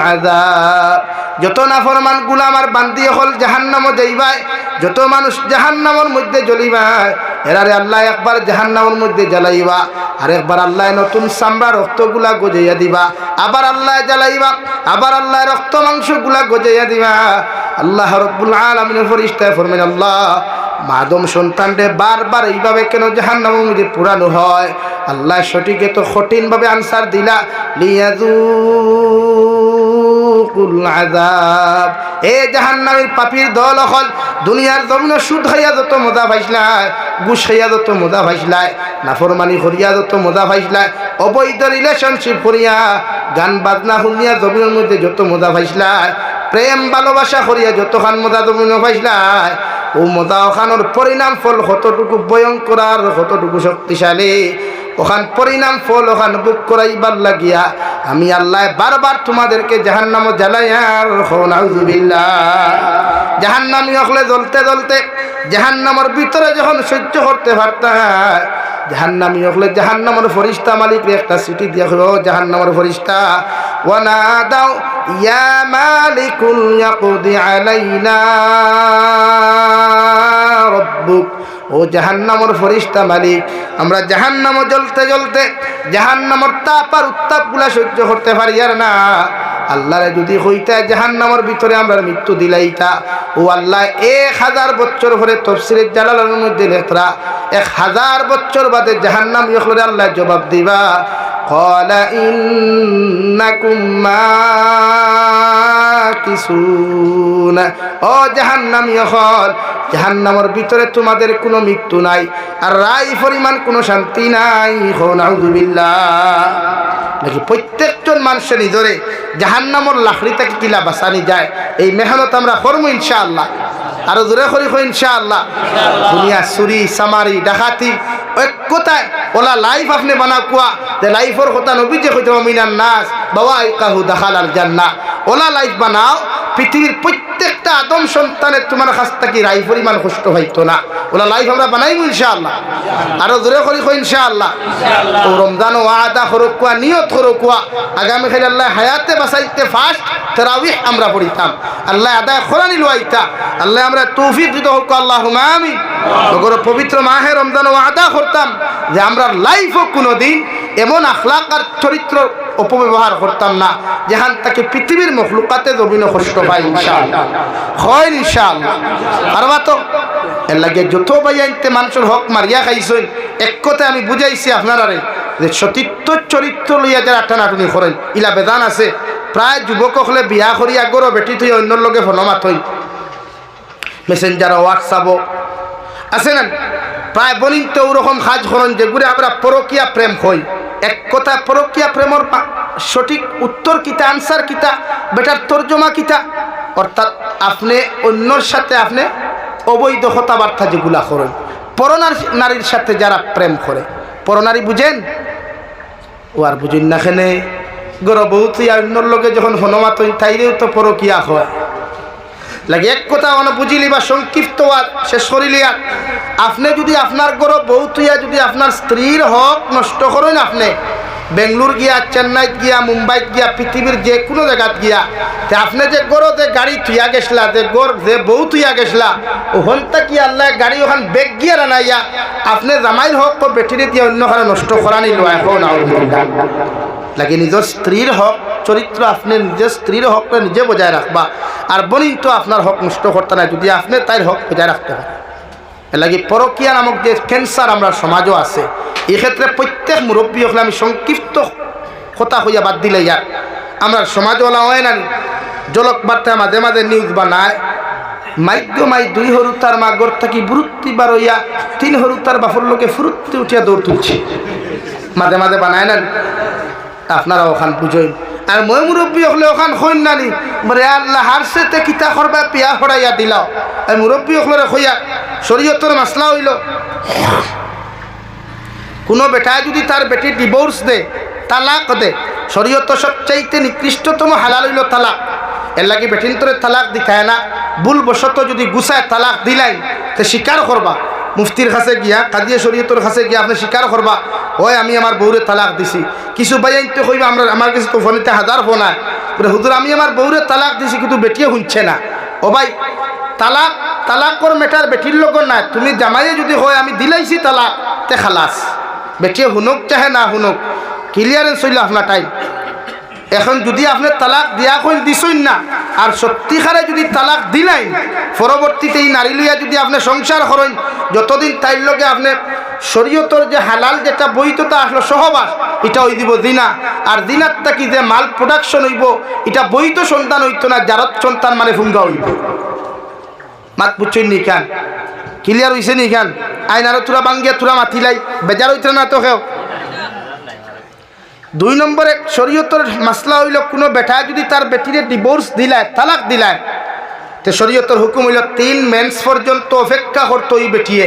আযাব যত নাফরমান গুলাম আর বান্দি হল জাহান্নামে যাইবাই যত মানুষ জাহান্নামের মধ্যে জ্বলিবাই এরারে আল্লাহ একবার জাহান্নামের মধ্যে জ্বালাইবা আর একবার আল্লাহ নতুন চামড়া রক্তগুলা গজাইয়া দিবা আবার আল্লাহ জ্বালাইবা আবার আল্লাহ রক্ত মাংসগুলা গজাইয়া দিবা আল্লাহ রাব্বুল আলামিনের ফেরেশতায় ফরমান আল্লাহ মাদম সন্তানরে বারবার এইভাবে কেন জাহান্নামের মধ্যে পুরানো হয় আল্লাহ সঠিক তো কঠিনভাবে আনসার দিলা লিয়াযুকুল আযাব এ জাহান্নামের পাপীর দল হল দুনিয়ার জমিনে সুদ খাইয়া যত মজা পাইছলাই ঘুষ খাইয়া যত মজা পাইছলাই নাফরমানি করিয়া যত মজা পাইছলাই অবৈধ রিলেশনশিপ করিয়া গান বাজনা শুনিয়া জমিনের মধ্যে যত মজা পাইছলাই প্রেম ভালোবাসা করিয়া যতখান মজা জমিনে পাইছলাই ও মজা ওখানোর পরিণাম ফল কতটুকু ভয়ঙ্কর আর কতটুকু শক্তিশালী ওখান পরিণাম ফল ওখান বুক করাইবার লাগিয়া আমি আল্লাহ বারবার তোমাদেরকে জাহান্নামে জ্বালাইয়ার নাউযুবিল্লাহ জাহান্নামী হলে জ্বলতে জ্বলতে জাহান্নামের ভিতরে যখন সহ্য করতে পারতাম জাহান্নামী হলে জাহান্নামের ফেরেশতা মালিককে একটা চিঠি দিয়া হলো জাহান্নামের ফেরেশতা ওয়ানাদাউ ইয়া মালিকুল ইয়াকদি আলাইনা রব্বুক ও জাহান্নামের ফেরেশতা মালিক আমরা জাহান্নামে জ্বলতে জ্বলতে জাহান্নামের তাপ আর উত্তাপগুলা সহ্য করতে পারি আর না আল্লাহরে যদি হইতা জাহান্নামের ভিতরে আমরা মৃত্যু দিলাইতা ও আল্লাহ 1000 বছর পরে তাফসীরে জালালানের মধ্যে লেখরা 1000 বছর বাদে জাহান্নামী হলে আল্লাহ জবাব দিবা ক্বালা ইন্নাকুম মাকিসুন ও জাহান্নামী হল জাহান্নামের ভিতরে তোমাদের কোনো মৃত্যু নাই আর রাই পরিমাণ কোনো শান্তি নাই নাউযুবিল্লাহ নাকি প্রত্যেকজন মানুষের নিজরে জাহান্নামের লাকড়ি থেকে কিলা বাঁচানি যায় এই মেহনত আমরা করবো ইনশাআল্লাহ আরো জোরে করি ইনশাআল্লাহ দুনিয়া চুরি চামারি ডাকাতি এক কথায় ওলা লাইফ আপনি বানা কুয়া যে লাইফের কথা নবী যে হইতে মিনান নাস বাবা ইকাহু দাখালাল জান্নাহ ওলা লাইফ বানাও পৃথিবীর প্রত্যেকটা আদম সন্তানের তোমার কাছ থেকে রাই পরিমাণ কষ্ট হইতো না ওলা লাইফ আমরা বানাইব ইনশাআল্লাহ আরো জোরে করি ইনশাআল্লাহ ও রমজান ওয়াদা করুক কুয়া নিয়ত করুক কুয়া আগামী কাল আল্লাহ হায়াতে বাঁচাইতে ফার্স্ট তারাবিহ আমরা পড়িতাম আল্লাহ আদায় কোরআন লইতা আল্লাহ আমরা তৌফিক দিতে হোক আল্লাহুম্মা আমিন ওগর পবিত্র মাহে রমজান ওয়াদা করতাম যে আমরা লাইফও কোনোদিন এমন আখলাক আর চরিত্র অপব্যবহার করতাম না যেখান থেকে পৃথিবীর মখলুকাতে জমিনে কষ্ট পাই ইনশাআল্লাহ হয় ইনশাআল্লাহ। পারবা তো? এর লাগে যত বাইয়াইতে মানুষের হক মারিয়া খাইছেন এক কথা আমি বুঝাইছি আপনারারে যে সতীর্থ চরিত্র লইয়া যারা টানাটুনি করেন ইলা বেদান আছে। প্রায় যুবক হলে বিয়া করিয়া গরো বেটি তুই অন্যর লগে ফোনমাত হই মেসেঞ্জার হোয়াটসঅ্যাপ আছে না প্রায় বনিত ওরকম কাজ করেন যেগুলো আমরা পরকীয়া প্রেম হই। এক কথা পরকীয়া প্রেমর সঠিক উত্তর কিতা আনসার কিতা বেটার তর্জমা কিতা অর্থাৎ আপনি অন্যর সাথে আপনি অবৈধ কথাবার্তা যেগুলা করেন। পরনারীর সাথে যারা প্রেম করে পরনারী বুঝেন ও আর বুঝেন না খেনে গর্ভবতী তুই অন্যর লোকে যখন হনুমাত তাইলেও তো পরকিয়া হয় লাগে। এক কথা মানে বুঝিলি বা সংক্ষিপ্ত শেষ করিলিয়া আপনি যদি আপনার গর্ভবতীয়া যদি আপনার স্ত্রীর হক নষ্ট করেন আপনি বেঙ্গলোর গিয়া চেন্নাইত গিয়া মুম্বাইত গিয়া পৃথিবীর যে কোনো জায়গাত গিয়া তে আপনি যে গরো যে গাড়ি থুইয়া গেছলা যে বউ থুইয়া গেছলা ওখানটা কি আল্লাহ গাড়ি ওখান বেগ গিয়া রানাইয়া আপনি জামাইর হক তো বেটিরে দিয়ে অন্য ঘরে নষ্ট করা নিল এখন লাগে নিজের স্ত্রীর হক চরিত্র আপনি নিজের স্ত্রীর হকটা নিজে বজায় রাখবা আর বনিন তো আপনার হক নষ্ট করতে না যদি আপনি তাই হক বজায় রাখতে হয়। এর লাগে পরকীয়া নামক যে ক্যান্সার আমরা সমাজও আছে এক্ষেত্রে প্রত্যেক মুরব্বী হলে আমি সংক্ষিপ্ত কথা হইয়া বাদ দিলে ইয়ার আমরা সমাজওয়ালা হয় না জলক বার্তা মাঝে মাঝে নিউজ বানায় মাইগ্য মাই 2 হরুতার মা গড় থাকি বুরুত্তি বার হইয়া 3 হরুতার বাফর লোকে ফুরুত্তি উঠিয়া দৌড় তুলছে মাঝে মাঝে বানায় না আপনারা ওখান বুঝেন। আর মই মুরব্বী হলে ওখান হইন নানি বলে আল্লাহ হারসেতে কিতা করবা পিয়া ফড়াইয়া দিলাও আর মুরব্বী হলে হইয়া শরীয়তের মাসলা হইল কোনো বেটায় যদি তার বেটি ডিভোর্স দে তালাক দে শরীয়ত সবচাইতে নিকৃষ্টতম হালাল হইল তালাক। এর লাগে বেটিন তোরে তালাক দিখায় না ভুল বশত যদি গুছায় তালাক দিলাই তো স্বীকার করবা মুফতির কাছে গিয়া কাদিয়া শরীয়তের কাছে গিয়া আপনি স্বীকার করবা ওই আমি আমার বউরে তালাক দিছি। কিছু বাইন তো কইবা আমার কাছে তো ফোনেতে 1000 ফোন আয় হুজুর আমি আমার বউরে তালাক দিছি কিন্তু বেটিয়ে শুনছে না। ও ভাই তালাকর মেটার বেটির লোক না তুমি জামাইয়ে যদি হয় আমি দিলাইছি তালাক তে খালাস বেটিয়ে শুনুক চাহে না শুনুক ক্লিয়ারেন্স হইল আপনার টাইম। এখন যদি আপনি তালাক দিয়া কইন দিছইন না আর সত্যিকারে যদি তালাক দিলাই পরবর্তীতে এই নারী লইয়া যদি আপনি সংসার করেন যতদিন তাইর লগে আপনি শরীয়তর যে হালাল যেটা বৈধতা আসলো সহবাস এটা হই দিব দিনা আর দিনার থাকি যে মাল প্রোডাকশন হইব এটা বৈধ সন্তান হইতো না জারত সন্তান মানে ফুঙ্গা হইব। মাত বুঝছেন নি খান ক্লিয়ার হইছে নি খান আইন আরো তুরা বাঙ্গিয়া তুরা মাতিলাই বেজার হইতে না তো কেউ। 2 নম্বরে শরীয়তের মাসলা হইল কোনো বেটায় যদি তার বেটিরে ডিভোর্স দিলায় তালাক দিলায় তো শরীয়তের হুকুম হইল 3 মেন্স পর্যন্ত অপেক্ষা করতো ওই বেটিয়ে।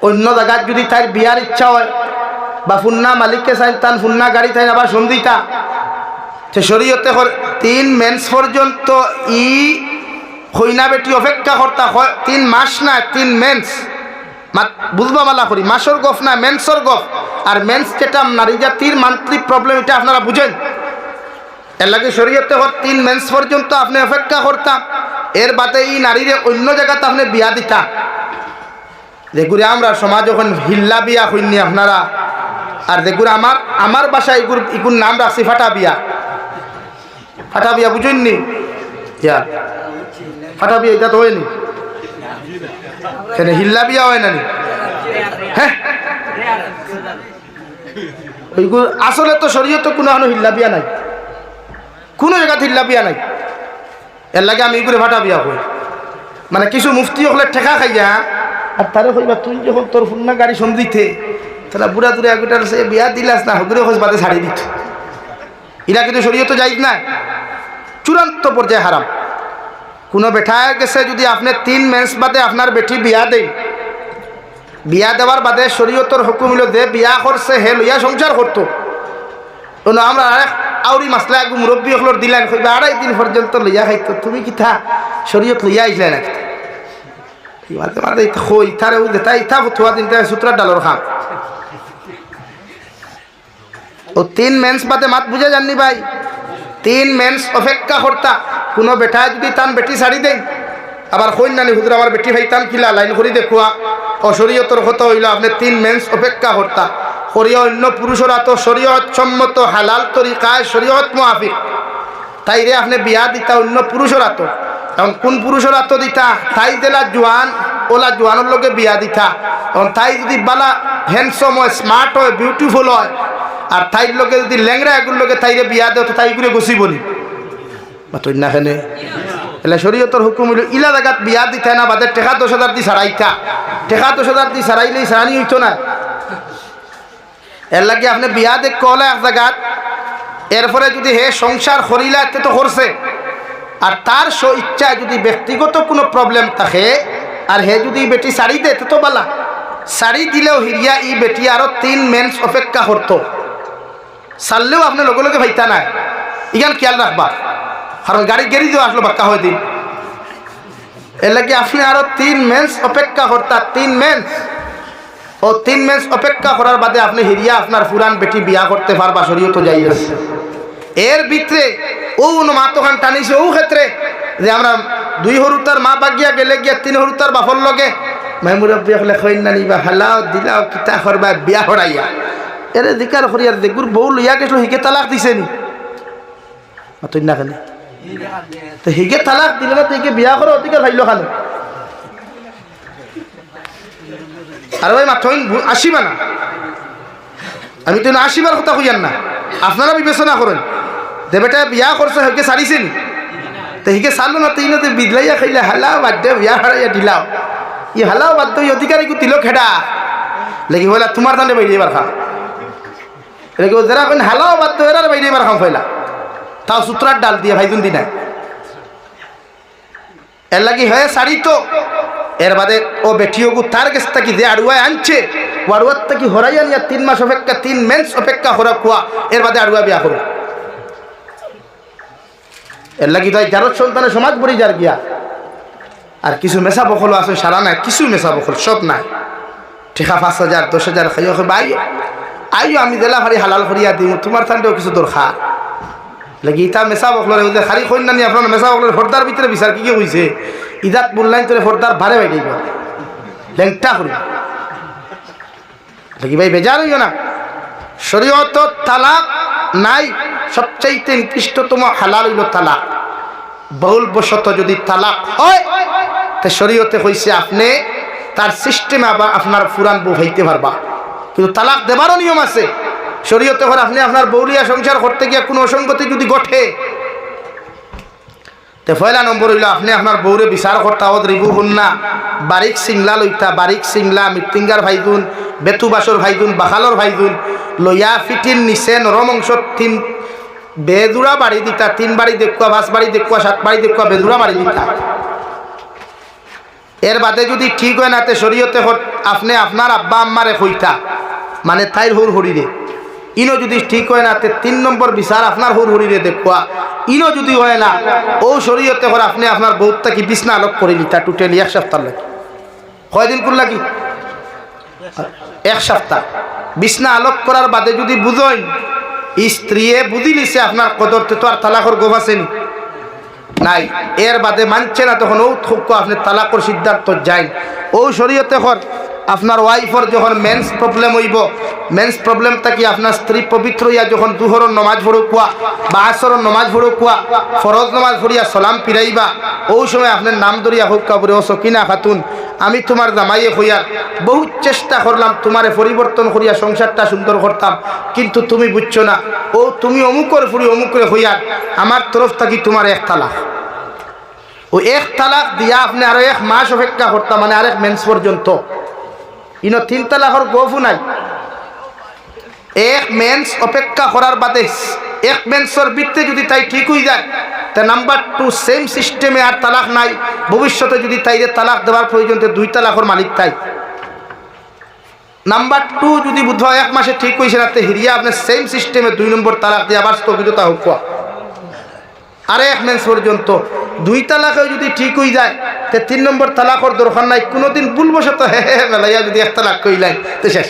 অন্য জায়গায় যদি তার বিয়ার ইচ্ছা হয় বা ফুন্না মালিককে চাই তান ফুন্না গাড়ি চাই আবার সন্ধিতা তো শরীয়তে 3 মেন্স পর্যন্ত ই হইনা বেটি অপেক্ষা করতা 3 মাস না 3 মেন্স বুঝবা মালা করি মাসর গফ না মেন্সর গফ আর মেন্স যেটা নারী জাতির মান্ত্রিক প্রবলেম এটা আপনারা বুঝেন। এর লাগে শরীয়তে 3 মেন্স পর্যন্ত আপনি অপেক্ষা করতাম এর বাদে এই নারীরে অন্য জায়গাতে আপনি বিয়া দিতা যেগুলো আমরা সমাজ যখন হিল্লা বিয়া হইনি আপনারা আর যেগুলো আমার বাসায় এগুর নাম রাখছি ফাটা বিয়া বুঝেননি ফাটা বিয়া এটা তো হয়নি সেখানে হিল্লা বিয়া হয় না হ্যাঁ ওইগুলো আসলে তো শরীয়তে কোনো হিল্লা বিয়া নাই কোনো জায়গাতে হিল্লা বিয়া নাই। এর লাগে আমি এগুলো ফাটা বিয়া করি মানে কিছু মুফতি হলে ঠেকা খাইয়া আর তারে কইবা তুই যখন তোর ফুন্না গাড়ি সন্ধিতে তাহলে বুড়া দূরে একটার সে বিয়া দিলাস না হগুরে খোঁজ বাদে ছাড়ি দিত এরা কিন্তু শরীয়তে যাইজ না চূড়ান্ত পর্যায়ে হারাম। কোনো বেঠায় গেছে যদি আপনি 3 মেন্স বাদে আপনার বেটি বিয়া দেন বিয়া দেওয়ার বাদে শরীয়তের হুকুম হইল যে বিয়া করছে হে লইয়া সংসার করতো আমরা আউরি মাসলা এক মুরব্বী হলোর দিলেন কইবা 2.5 দিন পর্যন্ত লইয়া খাইতো তুমি কি থা শরীয়ত লইয়া আইসলে না মাঝে মাঝে খই তারে তাই ইথা ফতুয়া দিন সূত্রার ডালর খাম ও 3 মেন্স বাদে মাত বুঝে জাননি ভাই 3 মেন্স অপেক্ষা করতা কোনো বেটায় যদি তান বেটি ছাড়ি দেন আবার কইন নানি হুজুর আমার বেটি ভাই তান কিলা লাইন করি দেখুয়া অশরীয়তর কথা হইল আপনি 3 মেন্স অপেক্ষা করতা করিয়া অন্য পুরুষরা তো শরীয়ত সম্মত হালাল তরিকায় শরীয়ত মুআফিক তাইরে আপনি বিয়া দিতা অন্য পুরুষরা তো এখন কোন পুরুষরা তো দিতা তাই জেলা জোয়ান ওলা জোয়ানোর লোকে বিয়া দিতা এখন তাই যদি বালা হ্যান্ডসম হয় স্মার্ট হয় বিউটিফুল হয় আর তাইর লোকে যদি ল্যাংরা এগুলোর লোকে তাইরে বিয়া দেয় তো তাই করে গুছি বলি মাতই না খেলে এলে শরীয়তর হুকুম হইল ইলা জায়গাত বিয়া দিতে না বাদে টেকা 10,000 দি ছাড়াইতা টেকা 10,000 দি ছাড়াইলেই ছাড়ানি হইতো না এর লাগে আপনি বিয়া দেখ কলে এক জায়গাত এরপরে যদি হে সংসার করিলা এতে তো করছে আর তার ইচ্ছায় যদি ব্যক্তিগত কোনো প্রবলেম থাকে আর হে যদি বেটি শাড়ি দে তো বালা শাড়ি দিলেও হিরিয়া ই বেটি আরো 3 মেন্স অপেক্ষা করতো সারলেও আপনি লগে লগে ভাইতা নাই ইগান খেয়াল রাখবা কারণ গাড়ি দিয়ে আসলো বাক্কা হয়ে দিন এর লাগে আপনি আরো 3 মেন্স অপেক্ষা করতা 3 মেন্স ও 3 মেন্স অপেক্ষা করার বাদে আপনি হিরিয়া আপনার পুরান বেটি বিয়া করতে পারবা শরীয়ত যাই আছে এর ভিতরে ও মা তখন টানিছে ও ক্ষেত্রে যে আমরা 2 হরুতার মা বাগিয়া গেলে গিয়া 3 হরুতার বাপর লগে মাইমুরব্বি হলে কইন না নিবা হালাও দিলাও কিতা করবা বিয়া হড়াইয়া এরে দিকার করিয়ার দেখুর বউ লইয়া গেছিল হিকে তালাক দিছে নি মাতই না কেন তো হিকে তালাক দিলে না তুই বিয়া করো অধিকার ভাইলো খানো আর ভাই মাথইন আসিবা না আমি তো আসিবার কথা কইয়ান না আপনারা বিবেচনা করেন যে বেটা বিয়া করছে হিকে ছাড়িছে নি তো হিকে ছাড়লো না তুই না তুই বিদলাইয়া খাইলে হালাও বাদ দে বিয়া হারাইয়া দিলাও ই হালাও বাদ দে অধিকারী কু দিল খেডা লাগি হইলা তোমার তান্ডে বাইরে এবার খা এরকম যারা কোন হালাও বাদ দে এরার বাইরে এবার খাম ফেলা তাও সূত্রার ডাল দিয়ে ভাইজুন দিনা এর লাগি হয়ে শাড়ি তো এর বাদে ও বেটিওগু তার কাছ থেকে যে আড়ুয়ায় আনছে ও আড়ুয়ার থেকে হরাইয়া নিয়ে 3 মাস অপেক্ষা 3 মেন্স অপেক্ষা হরা কুয়া এর বাদে আড়ুয়া বিয়া করো এর লাগি তাই যার সন্তানের সমাজ পড়ি যার গিয়া আর কিছু মেশা বখল আছে সারা নাই কিছু মেশা বখল সব নাই ঠেকা 5,000 10,000 খাইও ভাই আইও আমি জেলা ভারি হালাল করিয়া দিই তোমার থানতেও কিছু দরকার লাগি ইতা মেশা বখলরে ওই যে খালি কইনা নি আপনার মেশা বখলের ফর্দার ভিতরে বিচার কি হইছে ইদাত বললাইন তোরে ফর্দার ভারে ভাই দিব লেংটা করি লাগি ভাই বেজার হইও না শরীয়ত তালাক নাই সবচাইতে নিকৃষ্টতম হালাল হইল তালাক বহুল বশত যদি তালাক হয় তে শরীয়তে কইছে আপনি তার সিস্টেমে আবার আপনার পুরান বউ হইতে পারবা কিন্তু তালাক দেবারও নিয়ম আছে শরীয়তে করে আপনি আপনার বউলিয়া সংসার করতে গিয়ে কোনো অসঙ্গতি যদি ঘটে তে পয়লা নম্বর হইল আপনি আপনার বউরে বিচার করতে হত রিবু হুন্না বারিক সিংলা লইতা বারিক সিংলা মৃত্যুঙ্গার ভাইদুন বেতুবাসর ভাইদুন বাখালর ভাইদুন লইয়া ফিটিন নিচে নরম অংশ 3 বেদুরা বাড়ি দিতা 3 বাড়ি দেখুয়া 5 বাড়ি দেখুয়া 7 বাড়ি দেখুয়া বেদুরা বাড়ি দিতা এর বাদে যদি ঠিক হয় না তে শরীয়তে আপনি আপনার আব্বা আম্মারে কইতা মানে তাইর হুর হরিরে ইনো যদি ঠিক হয় না তে 3 নম্বর বিচার আপনার হুর হরিরে দেখুয়া ইনো যদি হয় না ও শরীয়তে করে আপনি আপনার বউটা কি বিছনা আলোক করে নিতা টোটালি 1 সপ্তাহ লাগে কয়দিন করলা কি 1 সপ্তাহ বিছনা আলোক করার বাদে যদি বুঝইন স্ত্রীয়ে বুঝি লিছে আপনার কদরতে তো আর তালাকর গোভ আছেনি নাই এর বাদে মানছে না তখন ও থুকো আপনি তালাকর সিদ্ধান্ত যাই ও শরীয়তে কর আপনার ওয়াইফর যখন মেন্স প্রবলেম হইব মেন্স প্রবলেম থাকি আপনার স্ত্রী পবিত্র হইয়া যখন দুহরর নমাজ পড়ুকুয়া বা আসরর নমাজ পড়ুকুয়া ফরজ নমাজ পড়িয়া সালাম ফিরাইবা ওই সময় আপনার নাম ধরিয়া হোক কাবরে ও সকিনা খাতুন আমি তোমার জামাইয়ে হইয়ার বহু চেষ্টা করলাম তোমারে পরিবর্তন করিয়া সংসারটা সুন্দর করতাম কিন্তু তুমি বুঝছো না ও তুমি অমুকর ফুরি অমুকরে হইয়ার আমার তরফ থাকি তোমার 1 তালাক ও 1 তালাক দিয়া আপনি আরো 1 মাস অপেক্ষা করতাম মানে আরেক মেন্স পর্যন্ত ইনো 3 তালাকর গোফু নাই 1 মেন্স অপেক্ষা করার বাদে 1 মেন্সর ভিত্তিতে যদি তাই ঠিক হয়ে যায় তা নাম্বার 2 সেম সিস্টেমে আর তালাক নাই ভবিষ্যতে যদি তাইরে তালাক দেওয়ার প্রয়োজন 2 তালাকর মালিক তাই নাম্বার 2 যদি বুধবার 1 মাসে ঠিক হইছে না তে হিরিয়া আপনি সেম সিস্টেমে 2 নম্বর তালাক দিয়ে আবার স্থগিততা হোক আর 1 মেন্স পর্যন্ত 2 তালাকে যদি ঠিক হয়ে যায় তে 3 নম্বর তালাকর দরকার নাই কোনোদিন ভুলবশত হে হে মেলাইয়া যদি 1 তালাক কইলেন তো শেষ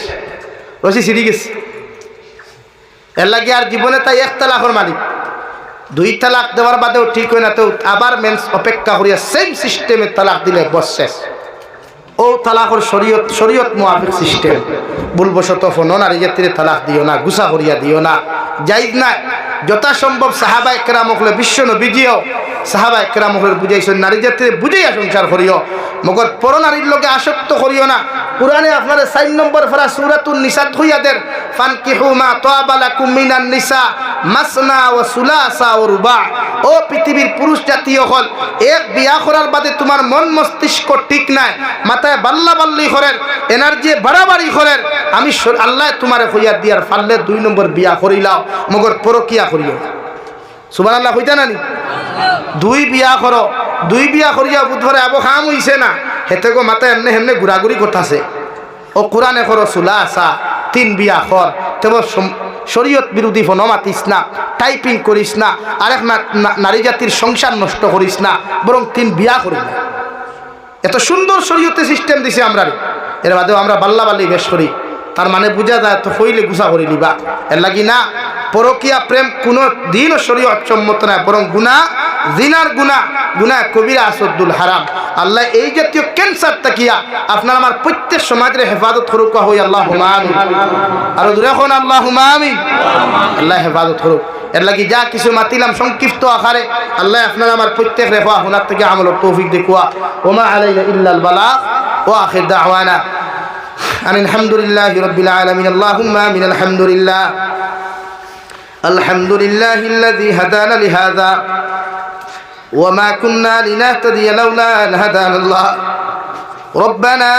রশি ছিড়ি গেছে এর লাগে আর জীবনে তাই 1 তালাকর মালিক 2 তালাক দেওয়ার বাদেও ঠিক হয় না তো আবার মেন্স অপেক্ষা করিয়া সেম সিস্টেমে তালাক দিলে বস শেষ ও তালাকর শরীয়ত মুআফিক সিস্টেম। ভুলবশত ফোন নারী জাতিরে তালাক দিও না, গুসা করিয়া দিও না, জায়েজ না। যথাসম্ভব সাহাবা একরাম হলে বিশ্ব নবীজিও সাহাবা একরাম হলে বুঝাইছেন নারী জাতিরে বুঝাইয়া সংসার করিও, মগর পর নারীর লোকে আসক্ত করিও না। কুরআনে আপনার 4 নম্বর ফারা সূরাতুন নিসা হইয়াদের ফানকিহু মা তাবা লাকুম মিনান নিসা মাসনা ওয়া সুলাসা ওয়া রুবা। ও পৃথিবীর পুরুষ জাতীয় হল, এক বিয়া করার বাদে তোমার মন মস্তিষ্ক ঠিক নাই, মাথায় বাল্লা বাল্লি করেন, এনার্জি বাড়াবাড়ি করেন, আমি আল্লাহ তোমারে হইয়া দিয়ার ফাললে 2 নম্বর বিয়া করিলাও, মগর পরকিয়া করিও। সুবহানাল্লাহ কইতা নানি? 2 বিয়া করো, 2 বিয়া করিয়া বুধবারে আবো খাম হইছে না, হেতে গো মাথায় এমনি হেমনে ঘুরাঘুরি করতেছে। ও কোরআনে করো সুলাসা, 3 বিয়া কর, তবে শরীয়ত বিরোধী ফোন মাতিস না, টাইপিং করিস না, আরেক নারী জাতির সংসার নষ্ট করিস না, বরং 3 বিয়া করি না। এত সুন্দর শরীয়তে সিস্টেম দিছে আমরা, এর বাদেও আমরা বাল্লা বাল্লি বেশ করি। তার মানে বুঝা যায় তো হইলে গুসা করি নিবা, এর লাগি না। পরকিয়া প্রেম কোনো দিনও শরীয়ত সম্মত না, বরং গুনাহ, জিনার গুনাহ, গুনাহ কবিরা আসদ্দুল হারাম। আল্লাহ এই জাতীয় ক্যান্সার তাকিয়া আপনার আমার প্রত্যেক সমাজের হেফাজত করুক, হই আল্লাহুম্মা আমিন। আর দূরে এখন আল্লাহুম্মা আমিন। আল্লাহ হেফাজত করুক। এর লাগি যা কিছু মাতিলাম সংক্ষিপ্ত আকারে, আল্লাহ আপনার আমার প্রত্যেক রেফা হুনার থেকে আমলের তৌফিক দেখুয়া। ওমা আলাইনা ইল্লাল বালাগ ওয়া আখির দাওয়ানা আলহামদুলিল্লাহি রাব্বিল আলামিন। আল্লাহুম্মা আমিন। আলহামদুলিল্লাহ আলহামদুলিল্লাহিল্লাযী হাদানা লিহাযা ওয়া মা কুন্না লিনাহতাদিয়া লাউলা আন হাদানাল্লাহ। রব্বানা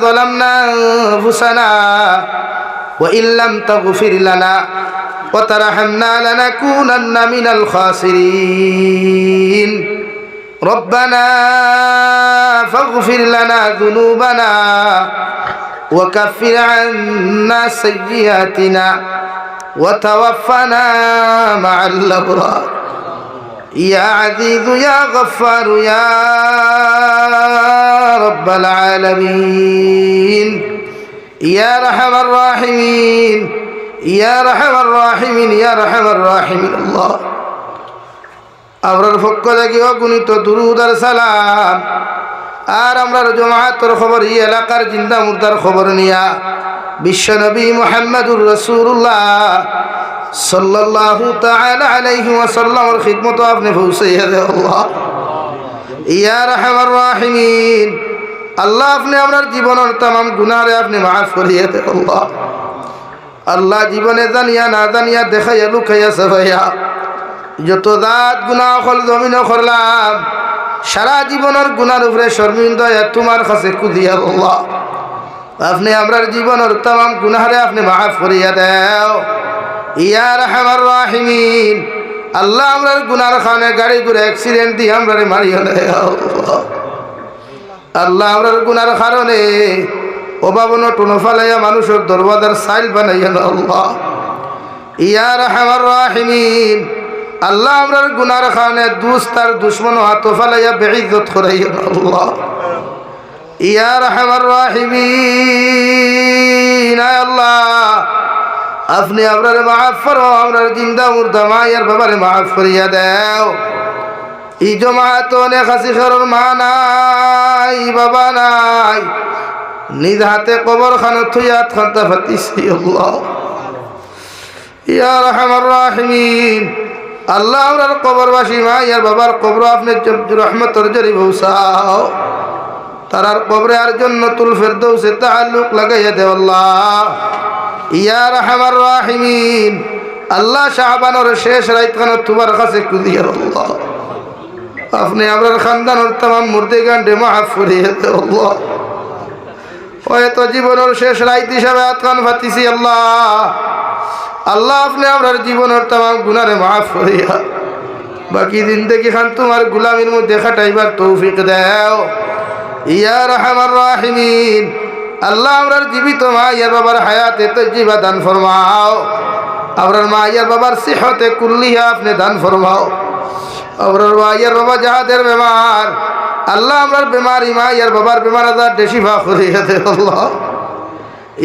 যালামনা আনফুসানা ওয়া ইল্লাম তাগফির লানা ওয়া তারহামনা লানাকুনান্না মিনাল খাসিরিন। ربنا فاغفر لنا ذنوبنا وكفر عنا سيئاتنا وتوفنا مع الأبرار يا عزيز يا غفار يا رب العالمين يا رحم الراحمين يا رحم الراحمين يا رحم الراحمين الله। আমরার পক্ষ থেকে অগণিত দুরূদ আর সালাম, আর আমরার জমাআতের খবর, এই এলাকার জিন্দা মুর্দার খবর নিয়া বিশ্বনবী মুহাম্মদুর রাসূলুল্লাহ সাল্লাল্লাহু তাআলা আলাইহি ওয়াসাল্লামের খিদমত আপনি পৌঁছাইয়া দেন আল্লাহ। ইয়া রাহমার রাহিমিন, আল্লাহ আপনি আমরার জীবনের तमाम গুনাহরে আপনি মাফ করিয়ে দেন আল্লাহ। আল্লাহ জীবনে জানিয়া না জানিয়া দেখাইয়া লুকাইয়া সাফাইয়া যত দাঁত গুনাহ হল জমিন করলাম, সারা জীবনের গুনার উপরে শর্মিন্দা তোমার কাছে কুদিয়া আল্লাহ আপনি আমরার জীবনের तमाम গুনাহরে আপনি মাফ করিয়া দাও। ইয়া রাহমার রাহিমিন, আল্লাহ আমরার গুনার খানে গাড়ি ঘুরে অ্যাক্সিডেন্ট দিয়ে আমরারে মারিয়া দাও আল্লাহ। আমরার গুনার কারণে অভাবন টুনো ফালাইয়া মানুষের দরবাজার সাইল বানাইয়া আল্লাহ। ইয়া রাহমার রাহিমিন, আল্লাহ আমরার গুনার কারণে দুস্ত আর দুশ্মন হাত ফালাইয়া বেইজ্জত করাইয়া আল্লাহ। ইয়া রাহমার রাহিমিন, আল্লাহ আপনি আমরারে মাফ করো, আমরার জিন্দা মুর্দা মায়ের বাবারে মাফ করিয়া দাও। এই জমাত অনেক হাসি খরর মা নাই, বাবা নাই, নিজ হাতে কবর খানো থুইয়াত খান্তা ফাতিছি আল্লাহ। ইয়া রাহমার রাহিমিন, আল্লাহ আমরার কবরবাসী মা ইয়ার বাবার কবর আপনি রহমতের জরি পৌঁছাও, তারার কবরে আর জান্নাতুল ফেরদৌসে তাআল্লুক লাগাইয়া দেও আল্লাহ। ইয়া রাহমার রাহিমিন, আল্লাহ শাবানের শেষ রাত খানো তোমার কাছে কুদিয়া আল্লাহ আপনি আমরার খানদানের तमाम মুর্দেগানকে মাফ করিয়ে দেও আল্লাহ। হয়তো জীবনের শেষ রাত হিসাবে আতকান ফাতিছি আল্লাহ। আল্লাহ আপনি আমরার জীবনের तमाम গুনাহরে মাফ করিয়া বাকি জিন্দেগি খান তোমার গোলামির মধ্যে খাটাইবার তৌফিক দাও। ইয়া রাহমার রাহিমিন, আল্লাহ আমরার জীবিত মা ইয়ার বাবার হায়াতে তজ্জিবা দান ফরমাও, আমরার মা ইয়ার বাবার সিহতে কুল্লিহা আপনি দান ফরমাও। আমরার মা ইয়ার বাবা যাহাদের বেমার, আল্লাহ আমরার বেমারি মা ইয়ার বাবার বেমার আজার শিফা করিয়া দেও আল্লাহ।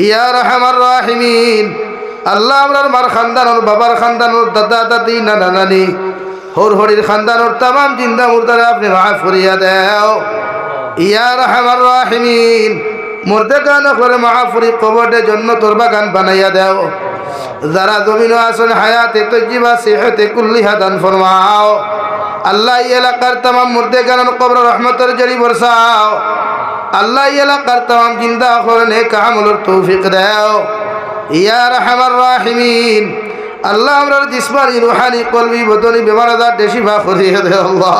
ইয়া রাহমার রাহিমিন, আল্লাহ আমরার মার খানদানোর বাবার খানদানোর দাদা দাদি নানা নানি হর হরির খানদানোর तमाम জিন্দা মুর্দারে আপনি মাফ করিয়া দেও। ইয়া রাহমার রাহিমিন মুর্দে গান করে মাহফুরি কবরের জন্য তোর বাগান বানাইয়া দাও যারা জমিন আসন হায়াতে তজ্জিবা সেহতে কুল্লিহা দান ফরমাও আল্লাহ এই এলাকার तमाम মুর্দে গান কবর রহমতের জরি বরসাও আল্লাহ এই এলাকার तमाम জিন্দা করনে কামলের তৌফিক দাও ইয়া রাহমার রাহিমিন আল্লাহ আমরার জিসমানি রূহানি কলবি বদনি বেমার আজার শিফা করিয়ে দাও আল্লাহ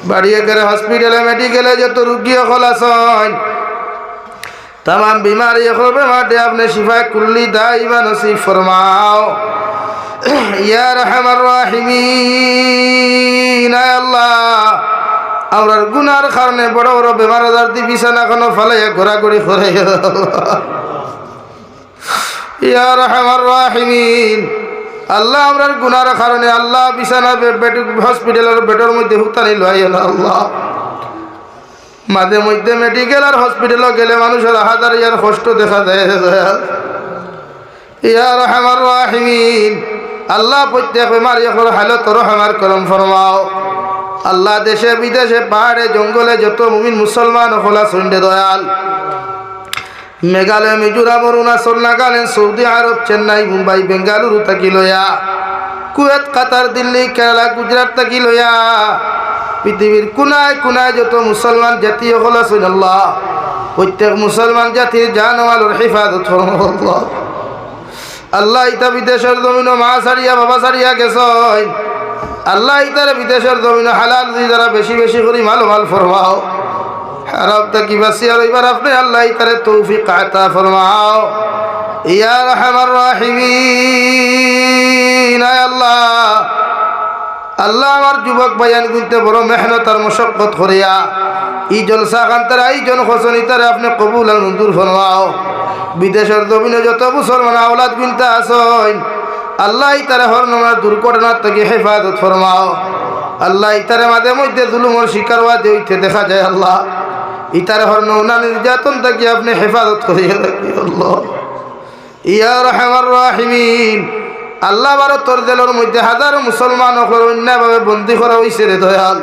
বাড়িয়ে করে হসপিটালে মেডিকেলে যত রোগী হল আছেন तमाम बीमारी बेमारे अपने शिफा कुल्ली दाइमा नसीब फरमाओ या रहमान राहिमीन अल्लाह আমরার গুনার কারণে বড় বড় বেমার আজার দি বিছানা কোনো ফলাইয়া ঘোরাঘুরি করে ইয়া রহমান রাহিমিন আল্লাহ আমরার গুনার কারণে আল্লাহ বিছানা বেড হসপিটালের বেডের মধ্যে হুতানি লইয়া না আল্লাহ মাঝে মধ্যে মেডিকেল আর হসপিটালে গেলে মানুষের হাজার ইয়ার কষ্ট দেখা যায় ইয়া রহমান রাহিমিন আল্লাহ প্রত্যেক বেমারি হালত রহমার করম ফরমাও আল্লাহ দেশে বিদেশে পাহাড়ে জঙ্গলে যত মুমিন মুসলমান হলা সন্ডে দয়াল মেঘালয় মিজোরাম অরুণাচল নাগাল্যান্ড সৌদি আরব চেন্নাই মুম্বাই বেঙ্গালুরু থাকি লইয়া কুয়েত কাতার দিল্লি কেরালা গুজরাট থাকি লইয়া পৃথিবীর কোনায় কোনায় যত মুসলমান জাতি হল আল্লাহ প্রত্যেক মুসলমান জাতির জানমালের হেফাজত ফরমাও আল্লাহ ইতা বিদেশের জমিন মা সারিয়া বাবা সারিয়া গেছেন আল্লাহ ইতারে বিদেশের জমিন হালাল যারা বেশি বেশি করে মাল ফরমাও হারাম তাকি বাসি আর এবার আপনি আল্লাহ ইতারে তৌফিক আতা ফরমাও ইয়া রহমান রাহিমিন আল্লাহ আল্লাহ আমার যুবক ভাইয়ান গুনতে বড় মেহনত আর মশক্কত করিয়া ই জলসা খান্তার আয়োজন খসনি তারে আপনি কবুল আর মঞ্জুর ফরমাও বিদেশের জমিনে যত মুসলমান আওলাদ গুনতে আসেন আল্লাহ ইতারে হরনামার দুর্ঘটনার থেকে হেফাজত ফরমাও আল্লাহ ইতারে মাঝে মধ্যে জুলুমের শিকার হওয়াতে হইতে দেখা যায় আল্লাহ ইতারে হরনা নির্যাতন থেকে আপনি হেফাজত করিয়া রাখি আল্লাহ ইয়া রহমান রাহিমিন আল্লাহ ভারতের জেলের মধ্যে হাজারো মুসলমান অন্যায়ভাবে বন্দী করা হয়েছে রে দয়াল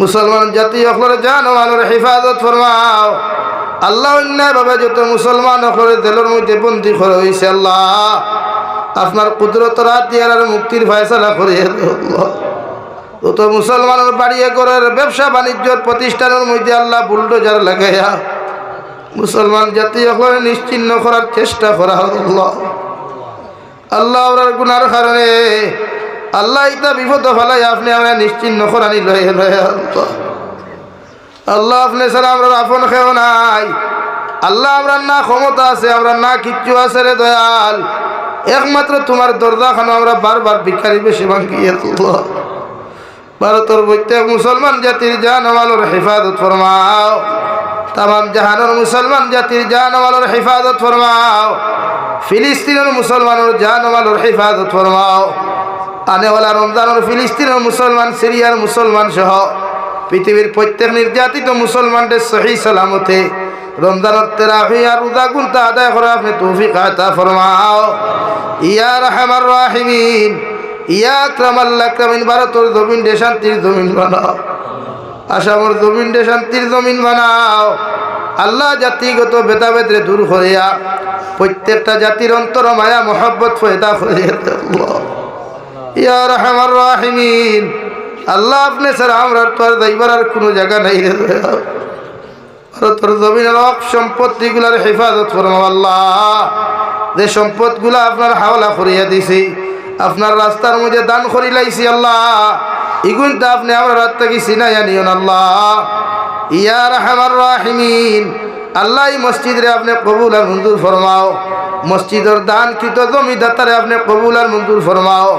মুসলমান জাতি অখলের জানমালের হেফাজত ফরমাও আল্লাহ অন্যায়ভাবে যত মুসলমান অখলের জেলের মধ্যে বন্দী করা হয়েছে আল্লাহ আপনার কুদরত রাত দিয়ার মুক্তির ফয়সালা করিয়ে আল্লাহ তত মুসলমানের বাড়িয়ে করার ব্যবসা বাণিজ্যর প্রতিষ্ঠানের মধ্যে আল্লাহ বুলডোজার লাগাইয়া মুসলমান জাতি অখলের নিশ্চিহ্ন করার চেষ্টা করা আল্লাহ আল্লাহ ওর গুনার কারণে আল্লাহ ইতা বিপদ ফেলাই আপনি আমরা নিশ্চিহ্ন করানি লয়ে আল্লাহ আপনি ছাড়া আমরা আপন খেও নাই আল্লাহ আমরা না ক্ষমতা আছে আমরা না কিচ্ছু আছে রে দয়াল একমাত্র তোমার দরজা খানো আমরা বারবার ভিখারি বেশি ভাঙিয়ে তুলব ভারতের প্রত্যেক মুসলমান জাতির জানমালের হেফাজত ফরমাও तमाम জাহানের মুসলমান জাতির জানমালের হেফাজত ফরমাও ফিলিস্তিনের মুসলমানের জানমালের হেফাজত ফরমাও আনেওয়ালা রমজানের ফিলিস্তিনের মুসলমান সিরিয়ার মুসলমান সহ পৃথিবীর প্রত্যেক নির্যাতিত মুসলমানদের সহি সালামতে রমজানের তেরাহি আর রোজা গুনতে আদায় করে আপনি তৌফিক আতা ফরমাও ইয়া রহমান রাহিমিন ইয়া আকরামাল আকরামিন ভারতের জমিন দে শান্তির জমিন বানাও আসামের জমিন দে শান্তির জমিন বানাও আল্লাহ জাতিগত ভেদাভেদরে দূর করিয়া প্রত্যেকটা জাতির অন্তর মায়া মোহব্বত পয়দা করিয়া আল্লাহ ইয়া রহমান রাহিমিন আল্লাহ আপনি ছাড়া আমরা তো আর যাইবার আর কোনো জায়গা নাই রে ভারতের জমিনের সম্পত্তিগুলার হেফাজত ফরমাও আল্লাহ যে সম্পদগুলা আপনার হাওলা করিয়া দিছি আপনার রাস্তার মধ্যে দান করি লাইছি আল্লাহ ইগুনটা আপনি আমার রাত থেকে সিনাইয়া নিয়ন আল্লাহ ইয়া রহমান রাহিমিন আল্লাহ এই মসজিদরে আপনি কবুল আর মঞ্জুর ফরমাও মসজিদের দান কৃত জমিদাতারে আপনি কবুল আর মঞ্জুর ফরমাও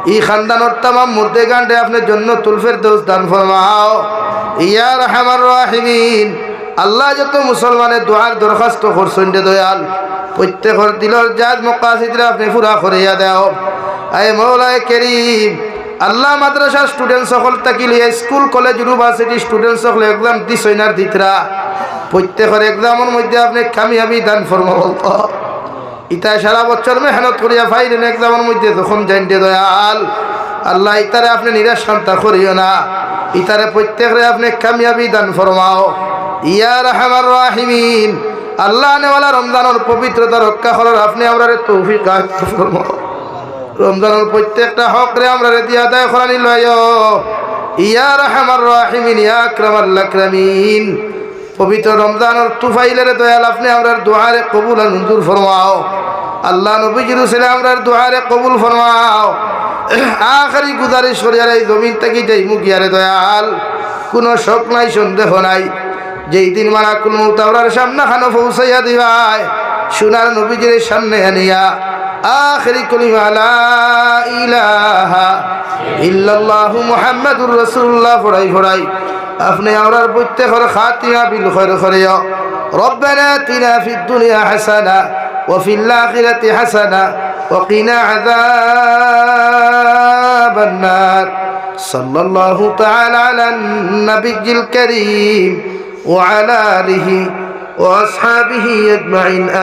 ই খানদানোর তামাম মুর্দে গান্ডে আপনি জান্নাতুল ফেরদৌস দান ফরমাও ইয়া রহমান রাহিমিন আল্লাহ যত মুসলমানের দোয়ার দরখাস্ত করছেন রে দয়াল প্রত্যেকের দিলের জাত মকাসিদরে আপনি পুরা করিয়া দাও আয় মৌলায়ে করিম আল্লাহ মাদ্রাসার স্টুডেন্ট সকল তাকিলে স্কুল কলেজ ইউনিভার্সিটি স্টুডেন্ট সকল এক্সাম দিছইন আর দিতরা প্রত্যেকের এক্সামের মধ্যে আপনি কামিয়াবি দান ফরমাও ইতা সারা বছর মেহনত করিয়া ফাইলেন এক্সামের মধ্যে যখন জানতে দয়াল আল্লাহ ইতারে আপনি নিরাশ শান্তা করিও না ইতারে প্রত্যেকরে আপনি কামিয়াবি দান ফরমাও ইয়া রাহমার রাহিমিন। আল্লাহ নেওয়ালা রমজানের পবিত্রতা রক্ষা করার আপনি আমরা তৌফিক ফরমাও। রমজানের প্রত্যেকটা হক রে আমরা দিয়া আদায় করানি লয় ইয়া রাহমার রাহিমিন ইয়া আকরামাল আকরামিন। পবিত্র রমজানের তুফাইলের দয়াল আপনি আমরার দুআরে কবুল আর মঞ্জুর ফরমাও। আল্লাহ নবীজির রসুলে আমরার দুআরে কবুল ফরমাও। আখরি গুজারিশ করি আর এই জমিন থেকে যাই মুখিয়ারে দয়াল কোনো শোক নাই সন্দেহ নাই যেই দিন মালাকুল মউত আমরার সামনে খানো পৌঁছাইয়া দিবাই সোনার নবীজির সামনে আনিয়া আখরি কলিমা লা ইলাহা ইল্লাল্লাহু মুহাম্মাদুর রাসূলুল্লাহ ফড়াই ফড়াই আপনি আমরার প্রত্যেকের খাতিমা বিল খায়র করিও। রব্বানা আতিনা ফিদ দুনিয়া হাসানা ওয়া ফিল আখিরাতি হাসানা ওয়া কিনা আযাবান নার। সাল্লাল্লাহু তাআলা আলান নাবিয়্যিল কারীম ওয়া আলা আলিহি ওয়া আসহাবিহি আজমাইন।